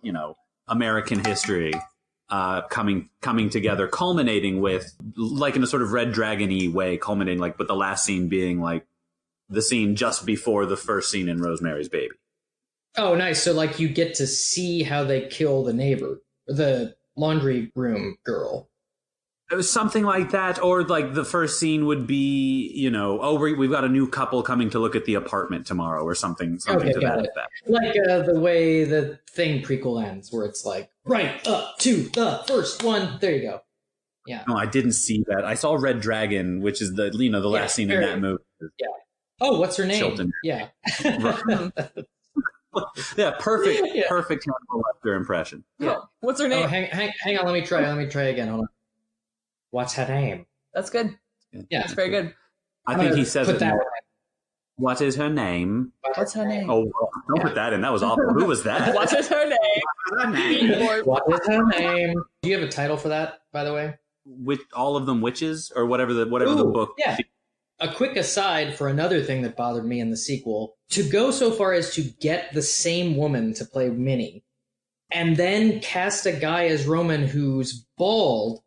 American history. Coming together, culminating with, like in a sort of Red Dragon-y way, culminating like with the last scene being like the scene just before the first scene in Rosemary's Baby. Oh, nice. So like you get to see how they kill the neighbor, the laundry room girl. It was something like that, or like the first scene would be, we've got a new couple coming to look at the apartment tomorrow, or something Okay, to got that it. effect. Like the way the Thing prequel ends, where it's like, right up to the first one. There you go. Yeah. No, I didn't see that. I saw Red Dragon, which is the last scene in that movie. Yeah. Oh, what's her name? Chilton. Yeah. Yeah, perfect Hannibal Lecter impression. Yeah. What's her name? Oh, hang on. Let me try again. Hold on. What's her name? That's good. Yeah, that's very good. I think he says put it. That What is her name? What's her name? Oh, don't put that in. That was awful. Who was that? What is her name? What is her name? Do you have a title for that, by the way? All of them witches, or whatever the book. Yeah. A quick aside for another thing that bothered me in the sequel: to go so far as to get the same woman to play Minnie, and then cast a guy as Roman who's bald,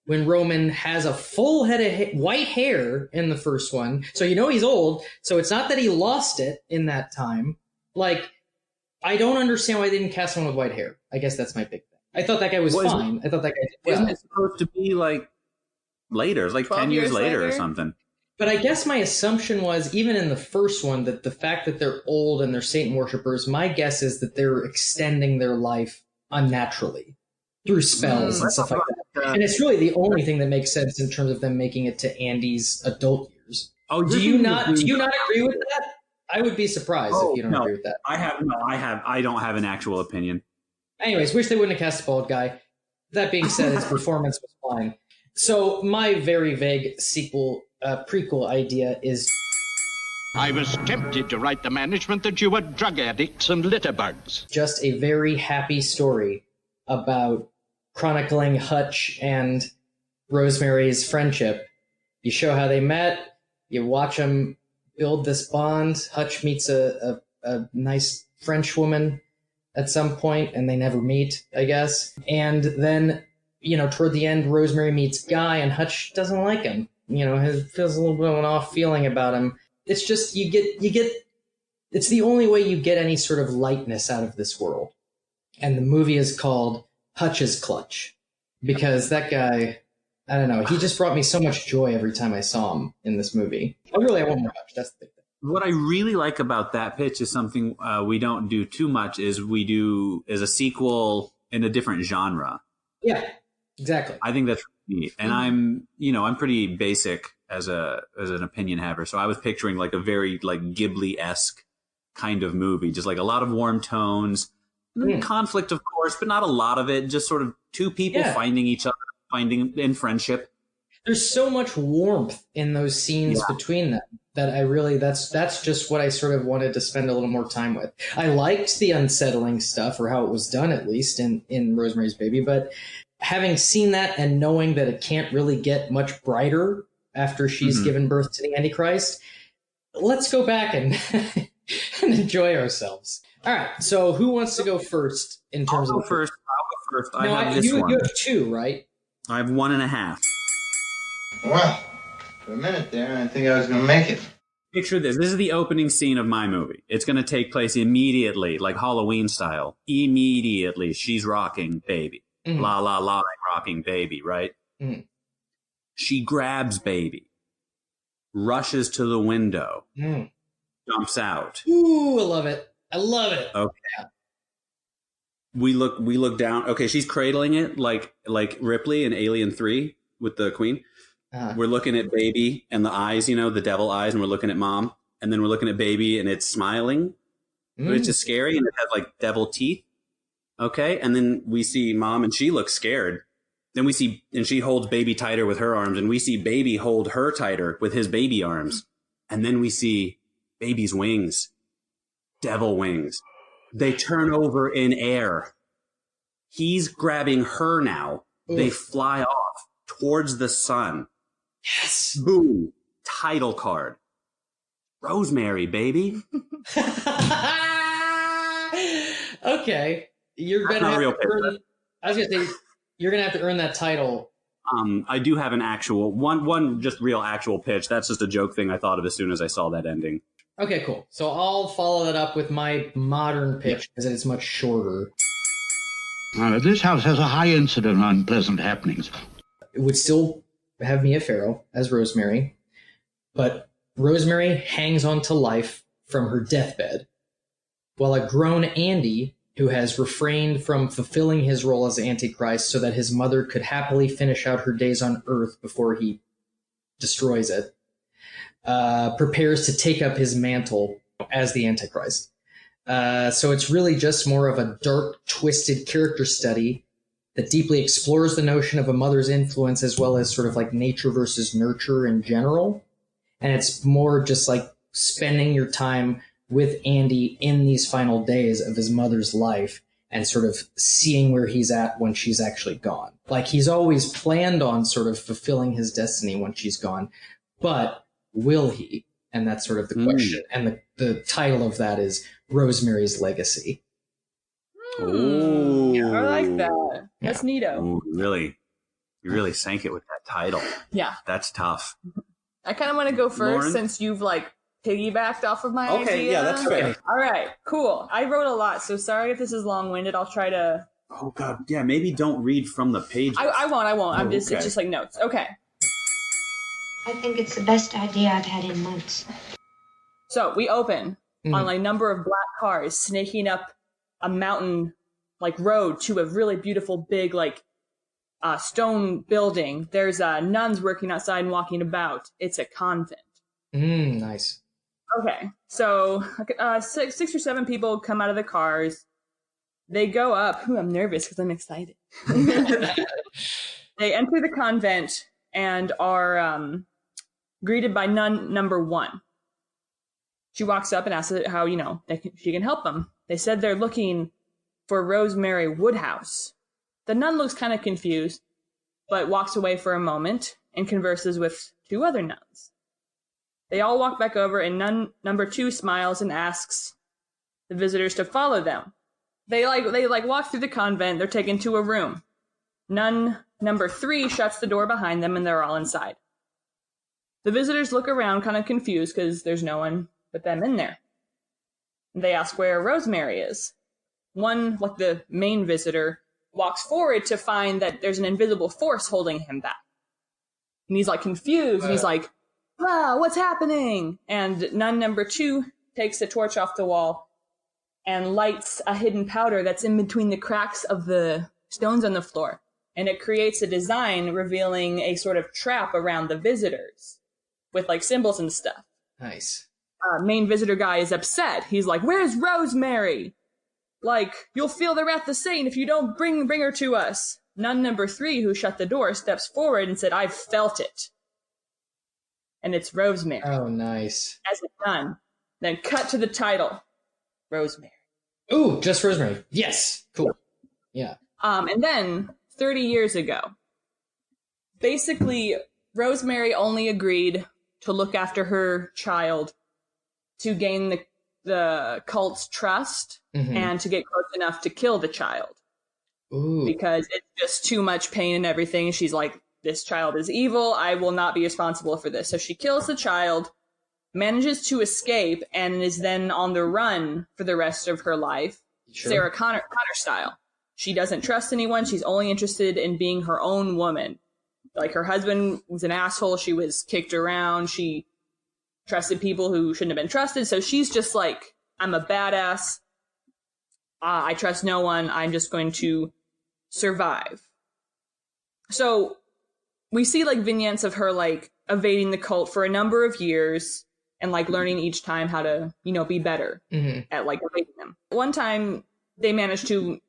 when Roman has a full head of white hair in the first one. So he's old. So it's not that he lost it in that time. Like, I don't understand why they didn't cast someone with white hair. I guess that's my big thing. I thought that guy was fine. I thought that guy did well. Wasn't it supposed to be like later, like 10 years later or something? But I guess my assumption was, even in the first one, that the fact that they're old and they're Satan worshippers, my guess is that they're extending their life unnaturally through spells and stuff like that. And it's really the only thing that makes sense in terms of them making it to Andy's adult years. Oh, do you not agree with that? I would be surprised if you don't agree with that. I don't have an actual opinion. Anyways, wish they wouldn't have cast a bald guy. That being said, his performance was fine. So my very vague prequel idea is, I was tempted to write the management that you were drug addicts and litterbugs. Just a very happy story about chronicling Hutch and Rosemary's friendship. You show how they met. You watch them build this bond. Hutch meets a nice French woman at some point, and they never meet, I guess. And then, toward the end, Rosemary meets Guy, and Hutch doesn't like him. Feels a little bit of an off feeling about him. It's just, it's the only way you get any sort of lightness out of this world. And the movie is called Hutch's Clutch, because that guy, I don't know, he just brought me so much joy every time I saw him in this movie. I want more Hutch. That's the big thing. What I really like about that pitch is something we don't do too much, is we do as a sequel in a different genre. Yeah, exactly. I think that's really neat. And I'm pretty basic as an opinion haver. So I was picturing like a very like Ghibli-esque kind of movie, just like a lot of warm tones, conflict, of course, but not a lot of it. Just sort of two people finding each other, finding in friendship. There's so much warmth in those scenes between them that I really, that's just what I sort of wanted to spend a little more time with. I liked the unsettling stuff, or how it was done, at least in Rosemary's Baby, but having seen that and knowing that it can't really get much brighter after she's given birth to the Antichrist, let's go back and and enjoy ourselves. All right, so who wants to go first in terms of first? I'll go first. No, I have this one. You have two, right? I have 1.5. Well, for a minute there, I think I was going to make it. Picture this. This is the opening scene of my movie. It's going to take place immediately, like Halloween style. Immediately, she's rocking baby. La, la, la, rocking baby, right? She grabs baby, rushes to the window, jumps out. Ooh, I love it. I love it. Okay. We look down. Okay, she's cradling it like Ripley in Alien 3 with the queen. We're looking at baby and the eyes, the devil eyes, and we're looking at mom, and then we're looking at baby and it's smiling. which is scary, and it has like devil teeth. Okay, and then we see mom, and she looks scared. Then we see, and she holds baby tighter with her arms, and we see baby hold her tighter with his baby arms. And then we see baby's wings, devil wings. They turn over in air. He's grabbing her now. Ooh. They fly off towards the sun. Yes. Boom. Title card. Rosemary, baby. Okay. You're going to have to earn, I was going to say, you're going to have to earn that title. I do have an actual, one just real actual pitch. That's just a joke thing I thought of as soon as I saw that ending. Okay, cool. So I'll follow that up with my modern pitch because it's much shorter. This house has a high incidence of unpleasant happenings. It would still have Mia Farrow as Rosemary, but Rosemary hangs on to life from her deathbed, while a grown Andy, who has refrained from fulfilling his role as Antichrist so that his mother could happily finish out her days on Earth before he destroys it, prepares to take up his mantle as the Antichrist. So it's really just more of a dark, twisted character study that deeply explores the notion of a mother's influence as well as sort of like nature versus nurture in general. And it's more just like spending your time with Andy in these final days of his mother's life and sort of seeing where he's at when she's actually gone. Like, he's always planned on sort of fulfilling his destiny when she's gone, but will he? And that's sort of the question. And the title of that is Rosemary's Legacy. Oh, I like that. That's neato. Ooh, you really sank it with that title. Yeah. That's tough. I kind of want to go first, Lauren? Since you've like piggybacked off of my idea. Okay, yeah, that's fair. All right, cool. I wrote a lot, so sorry if this is long-winded. I'll try to... Oh, God. Yeah, maybe don't read from the pages. I won't. Oh, It's just like notes. Okay. I think it's the best idea I've had in months. So we open on a number of black cars snaking up a mountain like road to a really beautiful big like stone building. There's nuns working outside and walking about. It's a convent. Nice. Okay, so 6 or 7 people come out of the cars. They go up. Ooh, I'm nervous because I'm excited. They enter the convent and are greeted by nun number 1. She walks up and asks how, she can help them. They said they're looking for Rosemary Woodhouse. The nun looks kind of confused, but walks away for a moment and converses with 2 other nuns. They all walk back over, and nun number 2 smiles and asks the visitors to follow them. They walk through the convent. They're taken to a room. Nun number 3 shuts the door behind them, and they're all inside. The visitors look around kind of confused because there's no one but them in there. They ask where Rosemary is. One, like the main visitor, walks forward to find that there's an invisible force holding him back. And he's like confused, and he's like, what's happening? And nun number 2 takes a torch off the wall and lights a hidden powder that's in between the cracks of the stones on the floor. And it creates a design revealing a sort of trap around the visitors with like symbols and stuff. Nice. Main visitor guy is upset. He's like, where's Rosemary? Like, you'll feel the wrath of Satan if you don't bring her to us. Nun number 3, who shut the door, steps forward and said, I've felt it. And it's Rosemary. Oh, nice. As a nun. Then cut to the title. Rosemary. Ooh, just Rosemary. Yes. Cool. Yeah. And then 30 years ago, basically, Rosemary only agreed to look after her child to gain the cult's trust and to get close enough to kill the child. Ooh. Because it's just too much pain and everything. She's like, this child is evil. I will not be responsible for this. So she kills the child, manages to escape, and is then on the run for the rest of her life. Sure. Sarah Connor style. She doesn't trust anyone. She's only interested in being her own woman. Like, her husband was an asshole. She was kicked around. She trusted people who shouldn't have been trusted. So she's just like, I'm a badass. I trust no one. I'm just going to survive. So we see like vignettes of her like evading the cult for a number of years. and like learning each time how to, be better at like evading them. One time they managed to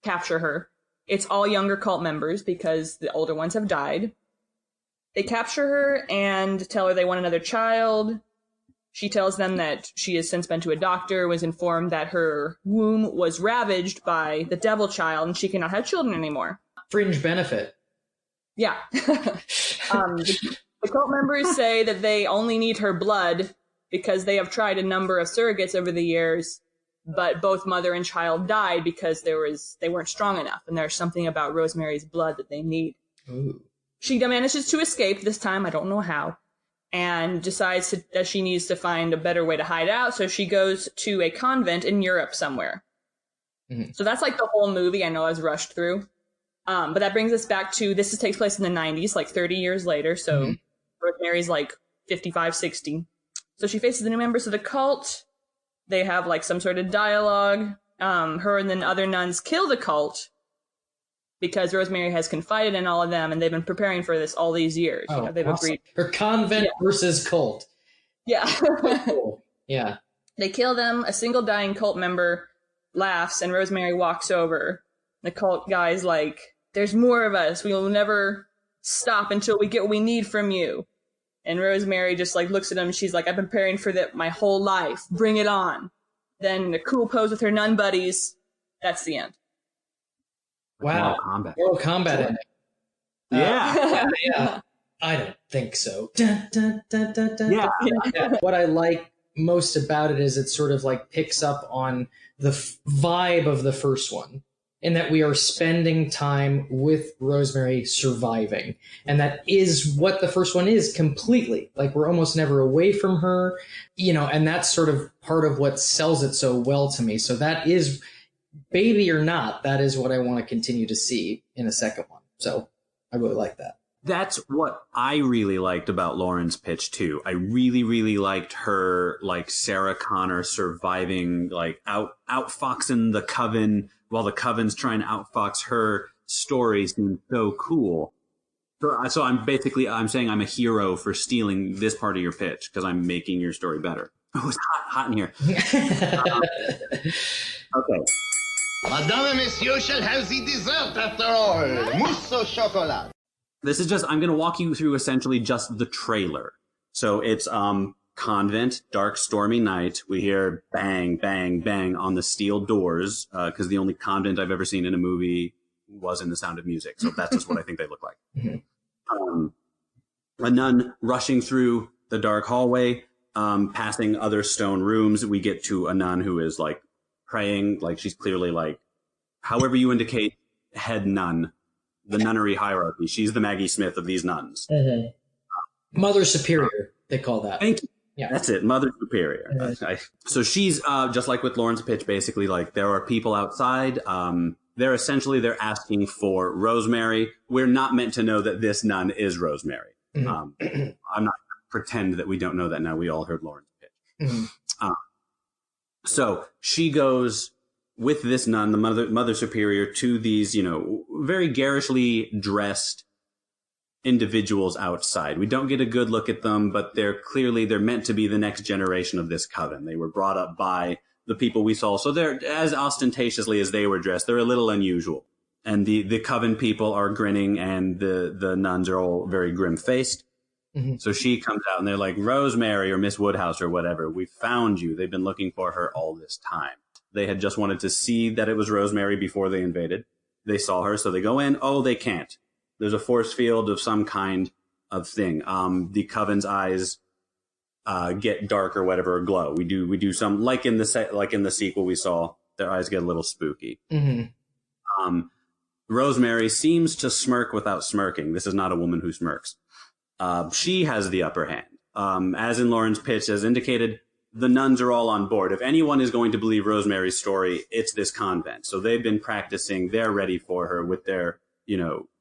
capture her. It's all younger cult members because the older ones have died. They capture her and tell her they want another child. She tells them that she has since been to a doctor, was informed that her womb was ravaged by the devil child and she cannot have children anymore. Fringe benefit. Yeah. The cult members say that they only need her blood because they have tried a number of surrogates over the years, but both mother and child died because they weren't strong enough, and there's something about Rosemary's blood that they need. Ooh. She manages to escape this time, I don't know how, and decides that she needs to find a better way to hide out, so she goes to a convent in Europe somewhere. Mm-hmm. So that's like the whole movie. I know I was rushed through. But that brings us back to, this takes place in the 90s, like 30 years later, so Rosemary's like 55, 60. So she faces the new members of the cult. They have like some sort of dialogue. Her and the other nuns kill the cult because Rosemary has confided in all of them, and they've been preparing for this all these years. Oh, they've awesome. agreed. Her convent versus cult. Yeah. Cool. Yeah. They kill them. A single dying cult member laughs, and Rosemary walks over. The cult guy's like, "There's more of us. We will never stop until we get what we need from you." And Rosemary just like looks at him. And she's like, "I've been preparing for that my whole life. Bring it on." Then a cool pose with her nun buddies. That's the end. Wow. Mortal Kombat in it. Yeah. I don't think so. Dun, dun, dun, dun, dun, yeah. What I like most about it is it sort of like picks up on the vibe of the first one, in that we are spending time with Rosemary surviving. And that is what the first one is completely. Like, we're almost never away from her, and that's sort of part of what sells it so well to me. So that is, baby or not, that is what I want to continue to see in a second one. So I really like that. That's what I really liked about Lauren's pitch too. I really, really liked her, like, Sarah Connor surviving, like, outfoxing the coven while the coven's trying to outfox her. Story seems so cool. So I'm saying I'm a hero for stealing this part of your pitch because I'm making your story better. Oh, it's hot in here. Okay. Madame and Monsieur shall have the dessert after all. Mousse au chocolat. This is I'm going to walk you through essentially just the trailer. So it's convent, dark, stormy night. We hear bang, bang, bang on the steel doors because the only convent I've ever seen in a movie was in The Sound of Music. So that's just what I think they look like. Mm-hmm. A nun rushing through the dark hallway, passing other stone rooms. We get to a nun who is like praying, like she's clearly like, however you indicate, head nun. The nunnery hierarchy. She's the Maggie Smith of these nuns. Mm-hmm. Mother Superior, they call that. Thank you. Yeah. That's it, Mother Superior. Mm-hmm. So she's, just like with Lauren's pitch, basically, like, there are people outside. They're asking for Rosemary. We're not meant to know that this nun is Rosemary. Mm-hmm. I'm not going to pretend that we don't know that now. We all heard Lauren's pitch. Mm-hmm. So she goes with this nun, the Mother Superior, to these, very garishly dressed individuals outside. We don't get a good look at them, but they're meant to be the next generation of this coven. They were brought up by the people we saw. So they're, as ostentatiously as they were dressed, they're a little unusual. And the coven people are grinning, and the nuns are all very grim-faced. Mm-hmm. So she comes out, and they're like, "Rosemary," or "Miss Woodhouse," or whatever, "we found you." They've been looking for her all this time. They had just wanted to see that it was Rosemary before they invaded. They saw her, so they go in. Oh, they can't. There's a force field of some kind of thing. The coven's eyes get dark or whatever, or glow. We do some, like in the sequel we saw, their eyes get a little spooky. Mm-hmm. Rosemary seems to smirk without smirking. This is not a woman who smirks. She has the upper hand. As in Lauren's pitch, as indicated, the nuns are all on board. If anyone is going to believe Rosemary's story, it's this convent. So they've been practicing. They're ready for her with their,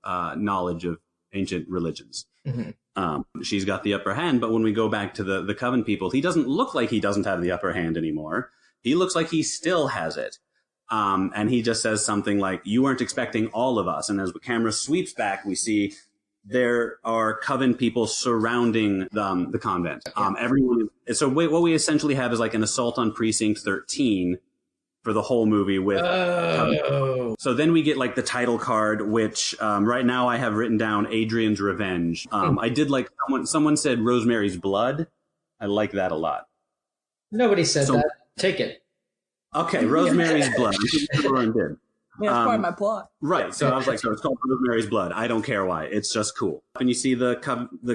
knowledge of ancient religions. Mm-hmm. She's got the upper hand. But when we go back to the coven people, he doesn't look like he doesn't have the upper hand anymore. He looks like he still has it. And he just says something like, "You weren't expecting all of us." And as the camera sweeps back, we see there are coven people surrounding the convent. Everyone. So what we essentially have is like an assault on Precinct 13 for the whole movie with. So then we get like the title card, which right now I have written down Adrian's Revenge. I did like someone said Rosemary's Blood. I like that a lot. Nobody said that. Take it. Okay, Rosemary's Blood. Everyone did. Yeah, it's part of my plot. Right. So I was like, so it's called Rosemary's Blood. I don't care why. It's just cool. And you see the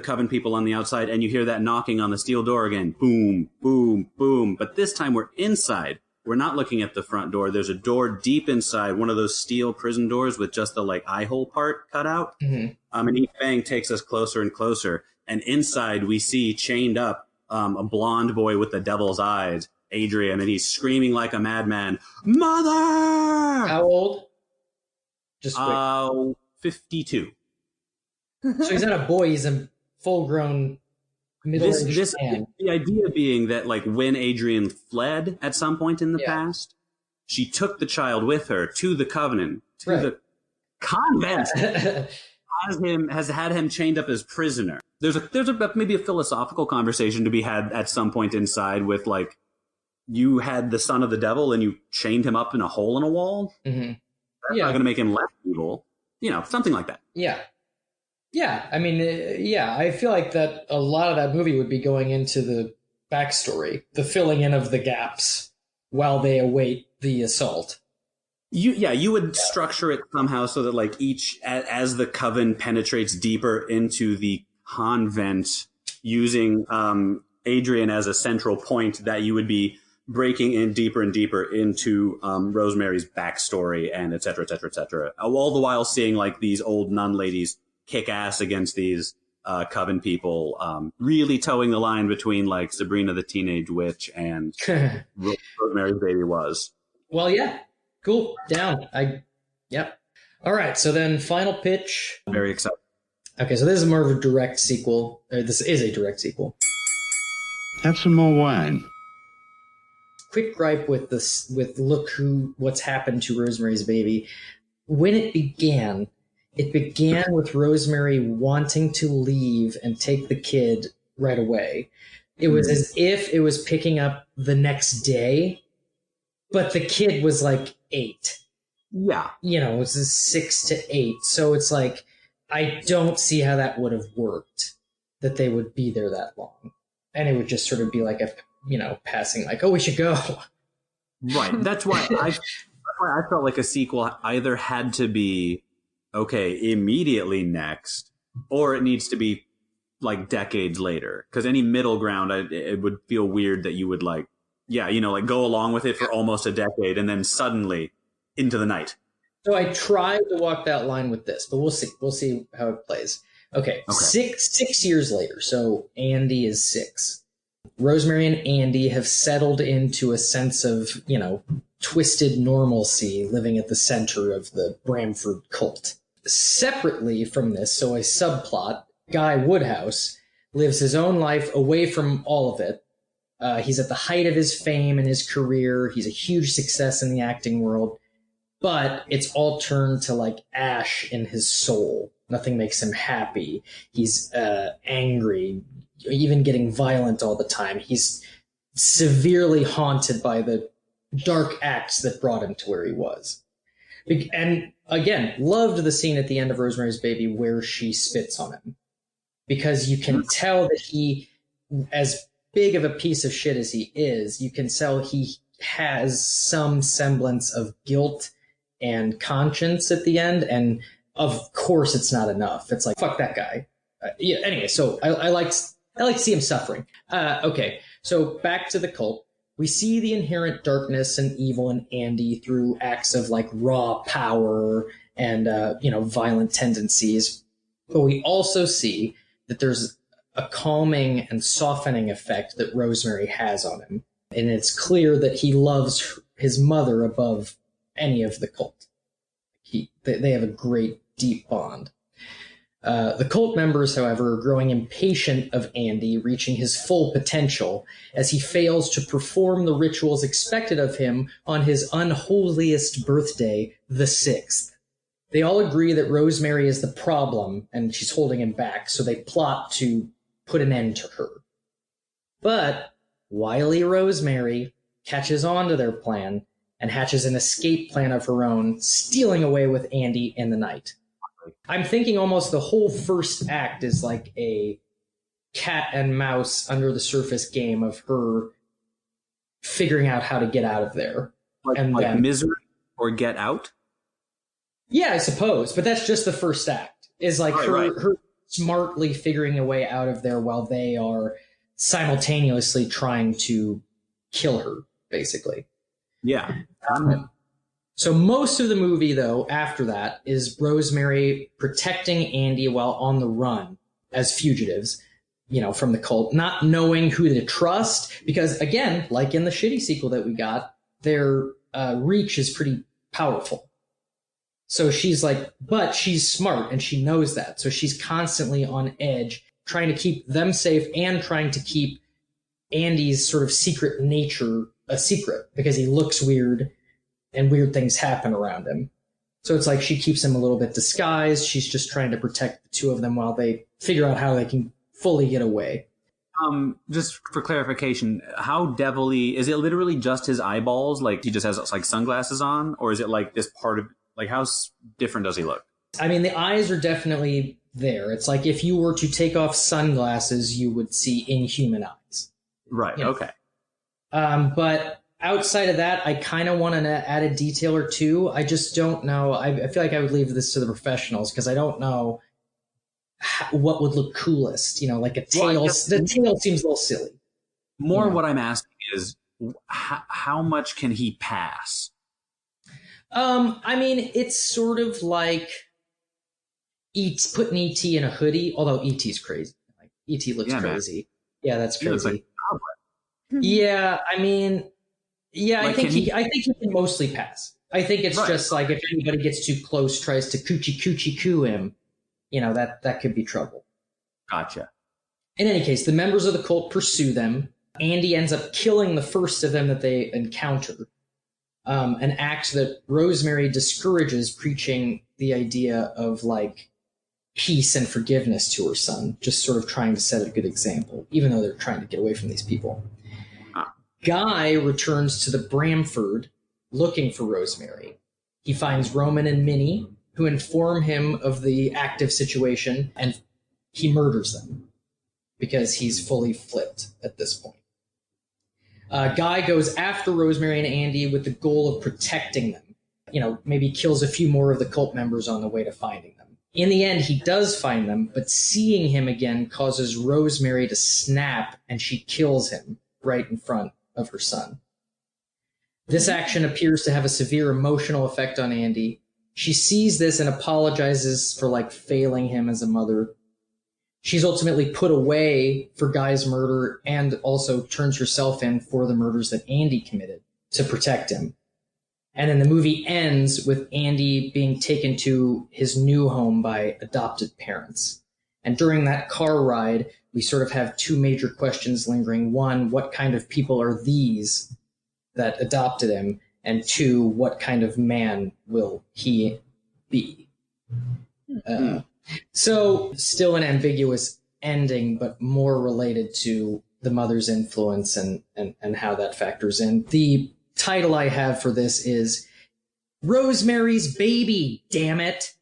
coven people on the outside, and you hear that knocking on the steel door again. Boom, boom, boom. But this time we're inside. We're not looking at the front door. There's a door deep inside, one of those steel prison doors with just the like eye hole part cut out. And Eve Fang takes us closer and closer. And inside we see chained up a blonde boy with the devil's eyes, Adrian, and he's screaming like a madman, "Mother!" How old? Just 52. So he's not a boy, he's a full-grown middle-aged man. The idea being that, like, when Adrian fled at some point in the past, she took the child with her to the Covenant, to the convent, has had him chained up as prisoner. There's maybe a philosophical conversation to be had at some point inside with, like, you had the son of the devil and you chained him up in a hole in a wall. That's not going to make him less evil. You know, something like that. Yeah. Yeah. I mean, I feel like that a lot of that movie would be going into the backstory, the filling in of the gaps while they await the assault. You would structure it somehow so that, like, as the coven penetrates deeper into the convent, using Adrian as a central point, that you would be breaking in deeper and deeper into Rosemary's backstory and et cetera, et cetera, et cetera. All the while seeing, like, these old nun ladies kick ass against these coven people, really towing the line between, like, Sabrina the Teenage Witch and Rosemary's Baby was. Well, yeah. Cool. Down. Yep. All right. So then final pitch. Very excited. Okay. So this is more of a direct sequel. This is a direct sequel. Have some more wine. Quick gripe with this, what's happened to Rosemary's Baby. When it began with Rosemary wanting to leave and take the kid right away. It was as if it was picking up the next day, but the kid was like 8. Yeah. You know, it was 6 to 8. So it's like, I don't see how that would have worked, that they would be there that long. And it would just sort of be like passing, like, oh, we should go. Right. That's why I felt like a sequel either had to be, okay, immediately next, or it needs to be like decades later. Because any middle ground, it would feel weird that you would go along with it for almost a decade and then suddenly into the night. So I tried to walk that line with this, but we'll see. We'll see how it plays. Okay. 6 years later. So Andy is 6. Rosemary and Andy have settled into a sense of, twisted normalcy, living at the center of the Bramford cult. Separately from this, so a subplot, Guy Woodhouse lives his own life away from all of it. He's at the height of his fame and his career. He's a huge success in the acting world. But it's all turned to, like, ash in his soul. Nothing makes him happy. He's angry, even getting violent all the time. He's severely haunted by the dark acts that brought him to where he was. And again, loved the scene at the end of Rosemary's Baby where she spits on him. Because you can tell that he, as big of a piece of shit as he is, you can tell he has some semblance of guilt and conscience at the end. And of course it's not enough. It's like, fuck that guy. Anyway, so I like to see him suffering. Okay, so back to the cult. We see the inherent darkness and evil in Andy through acts of, like, raw power and, violent tendencies. But we also see that there's a calming and softening effect that Rosemary has on him. And it's clear that he loves his mother above any of the cult. They have a great, deep bond. The cult members, however, are growing impatient of Andy reaching his full potential as he fails to perform the rituals expected of him on his unholiest birthday, the 6th. They all agree that Rosemary is the problem and she's holding him back, so they plot to put an end to her. But wily Rosemary catches on to their plan and hatches an escape plan of her own, stealing away with Andy in the night. I'm thinking almost the whole first act is like a cat and mouse under the surface game of her figuring out how to get out of there. Like Misery or Get Out? Yeah, I suppose. But that's just the first act. Is like her smartly figuring a way out of there while they are simultaneously trying to kill her, basically. Yeah. So most of the movie, though, after that, is Rosemary protecting Andy while on the run as fugitives, from the cult, not knowing who to trust. Because, again, like in the shitty sequel that we got, their reach is pretty powerful. So she's like, but she's smart and she knows that. So she's constantly on edge, trying to keep them safe and trying to keep Andy's sort of secret nature a secret because he looks weird and weird things happen around him. So it's like she keeps him a little bit disguised. She's just trying to protect the two of them while they figure out how they can fully get away. Just for clarification, how devilly is it? Literally just his eyeballs? Like he just has like sunglasses on, or is it like this part of like how different does he look? I mean, the eyes are definitely there. It's like if you were to take off sunglasses, you would see inhuman eyes. Right. Okay. But outside of that, I kind of want to add a detail or two. I just don't know. I feel like I would leave this to the professionals because I don't know what would look coolest. Like a tail. Well, the tail seems a little silly. More what I'm asking is how much can he pass? I mean, it's sort of like putting E.T. in a hoodie, although E.T.'s crazy. Like E.T. looks crazy. Man. Yeah, that's crazy. Yeah, I mean, I think he can mostly pass. I think it's just like if anybody gets too close, tries to coochie coo him, that could be trouble. Gotcha. In any case, the members of the cult pursue them. Andy ends up killing the first of them that they encounter. An act that Rosemary discourages, preaching the idea of like peace and forgiveness to her son, just sort of trying to set a good example, even though they're trying to get away from these people. Guy returns to the Bramford looking for Rosemary. He finds Roman and Minnie, who inform him of the active situation, and he murders them because he's fully flipped at this point. Guy goes after Rosemary and Andy with the goal of protecting them. Maybe kills a few more of the cult members on the way to finding them. In the end, he does find them, but seeing him again causes Rosemary to snap, and she kills him right in front of her son. This action appears to have a severe emotional effect on Andy. She sees this and apologizes for failing him as a mother. She's ultimately put away for Guy's murder and also turns herself in for the murders that Andy committed to protect him. And then the movie ends with Andy being taken to his new home by adopted parents. And during that car ride, we sort of have two major questions lingering. One, what kind of people are these that adopted him? And two, what kind of man will he be? So still an ambiguous ending, but more related to the mother's influence and how that factors in. The title I have for this is Rosemary's Baby, damn it.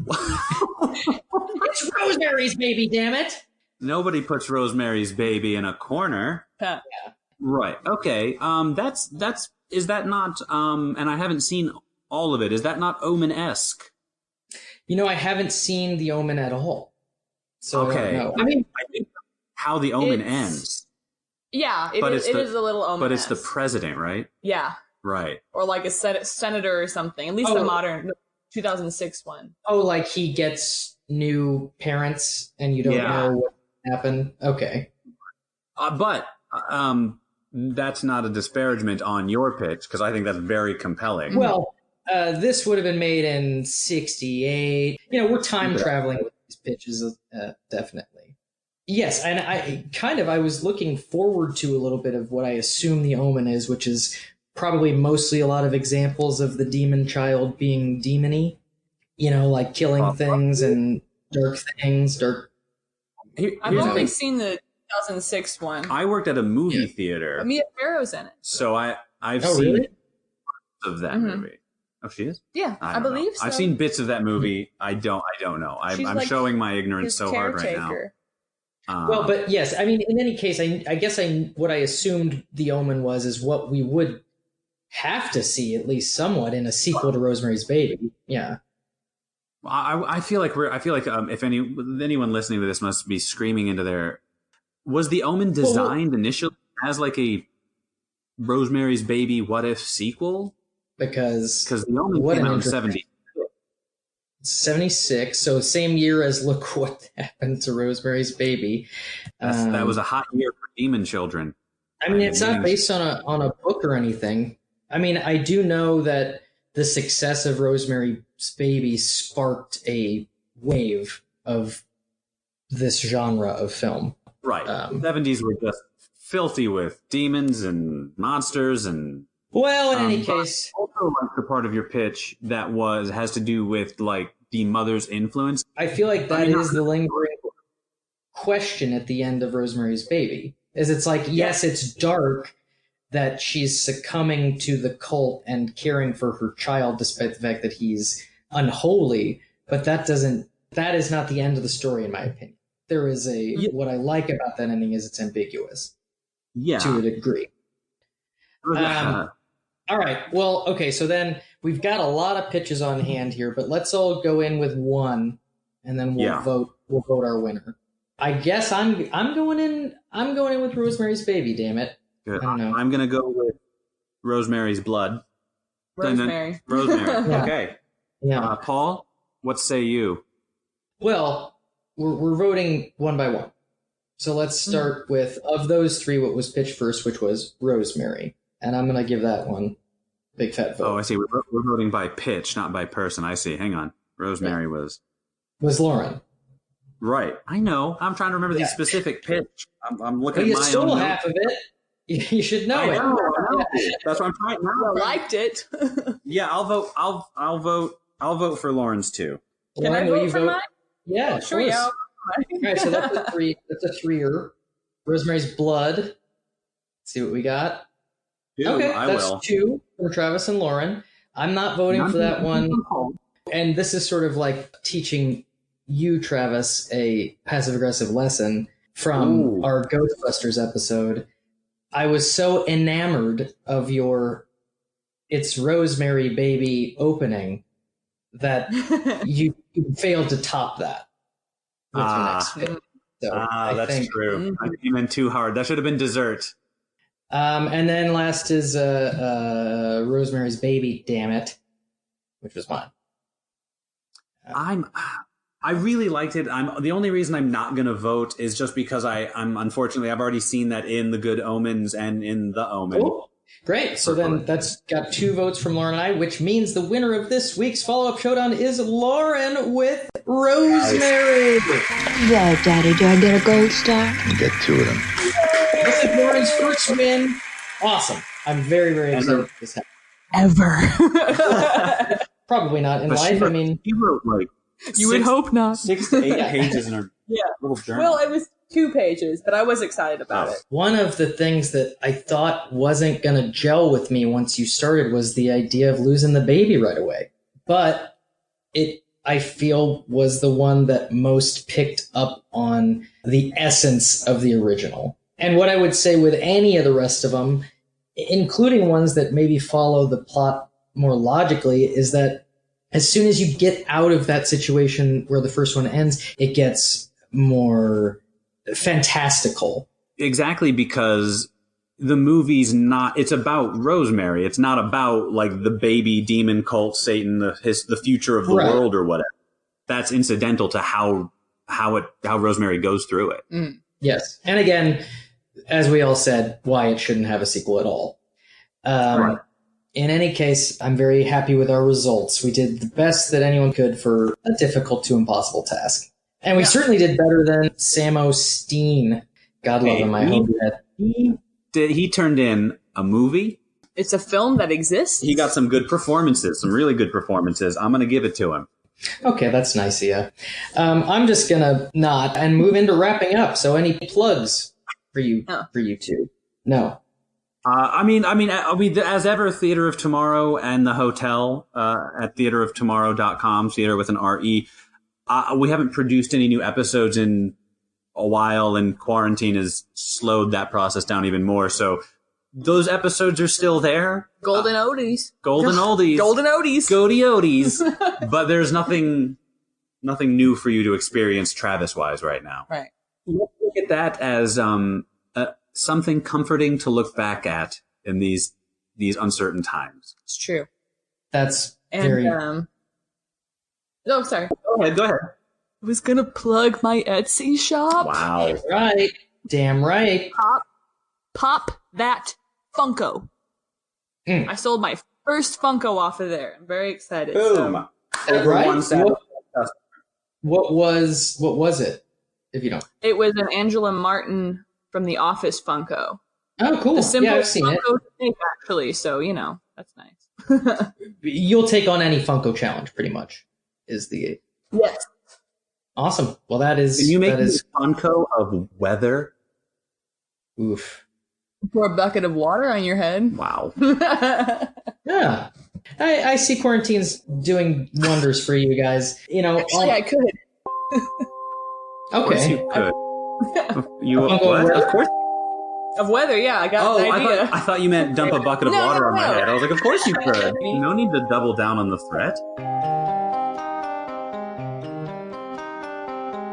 It's Rosemary's Baby, damn it. Nobody puts Rosemary's Baby in a corner. Yeah. Right. Okay. Is that not, and I haven't seen all of it, is that not Omen-esque? I haven't seen The Omen at all. So okay. I don't know. I mean, I think how The Omen ends. Yeah, it is a little Omen-esque. But it's the president, right? Yeah. Right. Or like a senator or something. At least the modern 2006 one. Oh, like he gets new parents and you don't know what happened? Okay. But that's not a disparagement on your pitch, because I think that's very compelling. Well, this would have been made in 68. We're time traveling with these pitches, definitely. Yes, and I was looking forward to a little bit of what I assume The Omen is, which is probably mostly a lot of examples of the demon child being demony. like killing things and dark things. I've only seen the 2006 one. I worked at a movie theater. Mia Farrow's in it. So I've seen really? bits of that movie. Oh, she is? Yeah, I believe so. I've seen bits of that movie. I don't know. I'm showing my ignorance so hard right now. Well, but yes, I mean, in any case, I guess what I assumed The Omen is what we would have to see at least somewhat in a sequel to Rosemary's Baby. Yeah. I feel like if anyone listening to this must be screaming into their. Was The Omen designed initially as like a Rosemary's Baby what if sequel? Because The Omen came out in 76, so same year as Look What Happened to Rosemary's Baby. That was a hot year for demon children. I mean, it's not based on a book or anything. I mean, I do know that the success of Rosemary's Baby sparked a wave of this genre of film. Right. The 70s were just filthy with demons and monsters and... Well, in any case... Also, like the part of your pitch that has to do with, like, the mother's influence. I feel like that is the lingering question at the end of Rosemary's Baby. It's like, yes, it's dark that she's succumbing to the cult and caring for her child despite the fact that he's unholy, but that is not the end of the story, in my opinion. There is what I like about that ending is it's ambiguous. Yeah. To a degree. All right. Well, okay. So then we've got a lot of pitches on hand here, but let's all go in with one, and then we'll vote. We'll vote our winner. I guess I'm going in. I'm going in with Rosemary's Baby. Damn it. Good. I don't know. I'm going to go with Rosemary's Blood. Rosemary. Rosemary. Yeah. Okay. Yeah. Paul, what say you? Well, we're voting one by one. So let's start with, of those three, what was pitched first, which was Rosemary. And I'm going to give that one big fat vote. Oh, I see. We're voting by pitch, not by person. I see. Hang on. Rosemary was Lauren. Right. I know. I'm trying to remember the specific pitch. I'm looking at my own. You stole half of it. You should know it. I know. That's what I'm trying now. I liked it. Yeah, I'll vote. I'll vote for Lauren's too. Can I vote for mine? Yeah, sure. Yeah. All right, so that's a three. That's a threer. Rosemary's Blood. Let's see what we got. Okay, that's 2 for Travis and Lauren. I'm not voting for that one. And this is sort of like teaching you, Travis, a passive-aggressive lesson from our Ghostbusters episode. I was so enamored of your It's Rosemary Baby opening that you failed to top that with your next pick. So that's true. I came in too hard. That should have been dessert. And then last is Rosemary's Baby, damn it, which was mine. I really liked it. The only reason I'm not going to vote is just because I'm unfortunately I've already seen that in The Good Omens and in The Omen. Cool. Great. So then that's got 2 votes from Lauren and I, which means the winner of this week's follow-up showdown is Lauren with Rosemary. There, Daddy, do I get a gold star? You get 2 of them. This is Lauren's first win. Awesome. I'm very, very excited for this happen. Ever. Probably not in life. I mean, you wrote like you would hope not. 6 to 8 pages in her little journal. Well, it was 2 pages, but I was excited about it. One of the things that I thought wasn't going to gel with me once you started was the idea of losing the baby right away. But it, I feel, was the one that most picked up on the essence of the original. And what I would say with any of the rest of them, including ones that maybe follow the plot more logically, is that as soon as you get out of that situation where the first one ends, it gets more fantastical. Exactly, because the movie's not, it's about Rosemary. It's not about like the baby demon cult, Satan, the future of the world or whatever. That's incidental to how Rosemary goes through it. Mm. Yes. And again, as we all said, why it shouldn't have a sequel at all. Right. In any case, I'm very happy with our results. We did the best that anyone could for a difficult to impossible task. And we certainly did better than Samo Steen. God love him. I hope that he turned in a movie. It's a film that exists. He got some good performances, some really good performances. I'm going to give it to him. Okay, that's nice of you. I'm just gonna not and move into wrapping up. So any plugs for you two? No. I mean, as ever, Theater of Tomorrow and The Hotel at theateroftomorrow.com, theater with an R-E. We haven't produced any new episodes in a while, and quarantine has slowed that process down even more. So those episodes are still there. Golden oldies. Golden oldies. Golden oldies. Goaty oldies. But there's nothing new for you to experience Travis-wise right now. Right. Let's look at that as something comforting to look back at in these uncertain times. It's true. That's very... Oh, sorry. Go ahead. I was going to plug my Etsy shop. Wow. Right. Damn right. Pop that Funko. I sold my first Funko off of there. I'm very excited. Boom. Right? What was it? If you don't. It was an Angela Martin from The Office Funko. Oh, cool. The I've seen it. Actually, so, that's nice. You'll take on any Funko challenge, pretty much, is the... Yes. Awesome. Well, that is... Can you make a Funko of weather? Oof. Pour a bucket of water on your head. Wow. Yeah. I see quarantine's doing wonders for you guys. Actually, I could. Okay. Of course you could. What? Of course. Of weather, yeah. I got an idea. I thought you meant dump a bucket of water on my head. I was like, of course you could. No need to double down on the threat.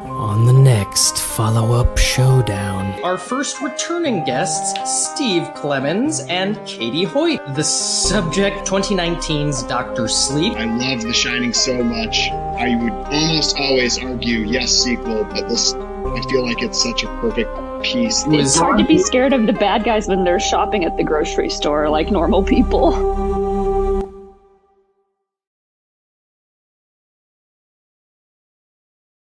On the next follow-up showdown. Our first returning guests, Steve Clemens and Katie Hoyt. The subject, 2019's Dr. Sleep. I love The Shining so much. I would almost always argue yes sequel, but this, I feel like it's such a perfect piece. It's hard to be scared of the bad guys when they're shopping at the grocery store like normal people.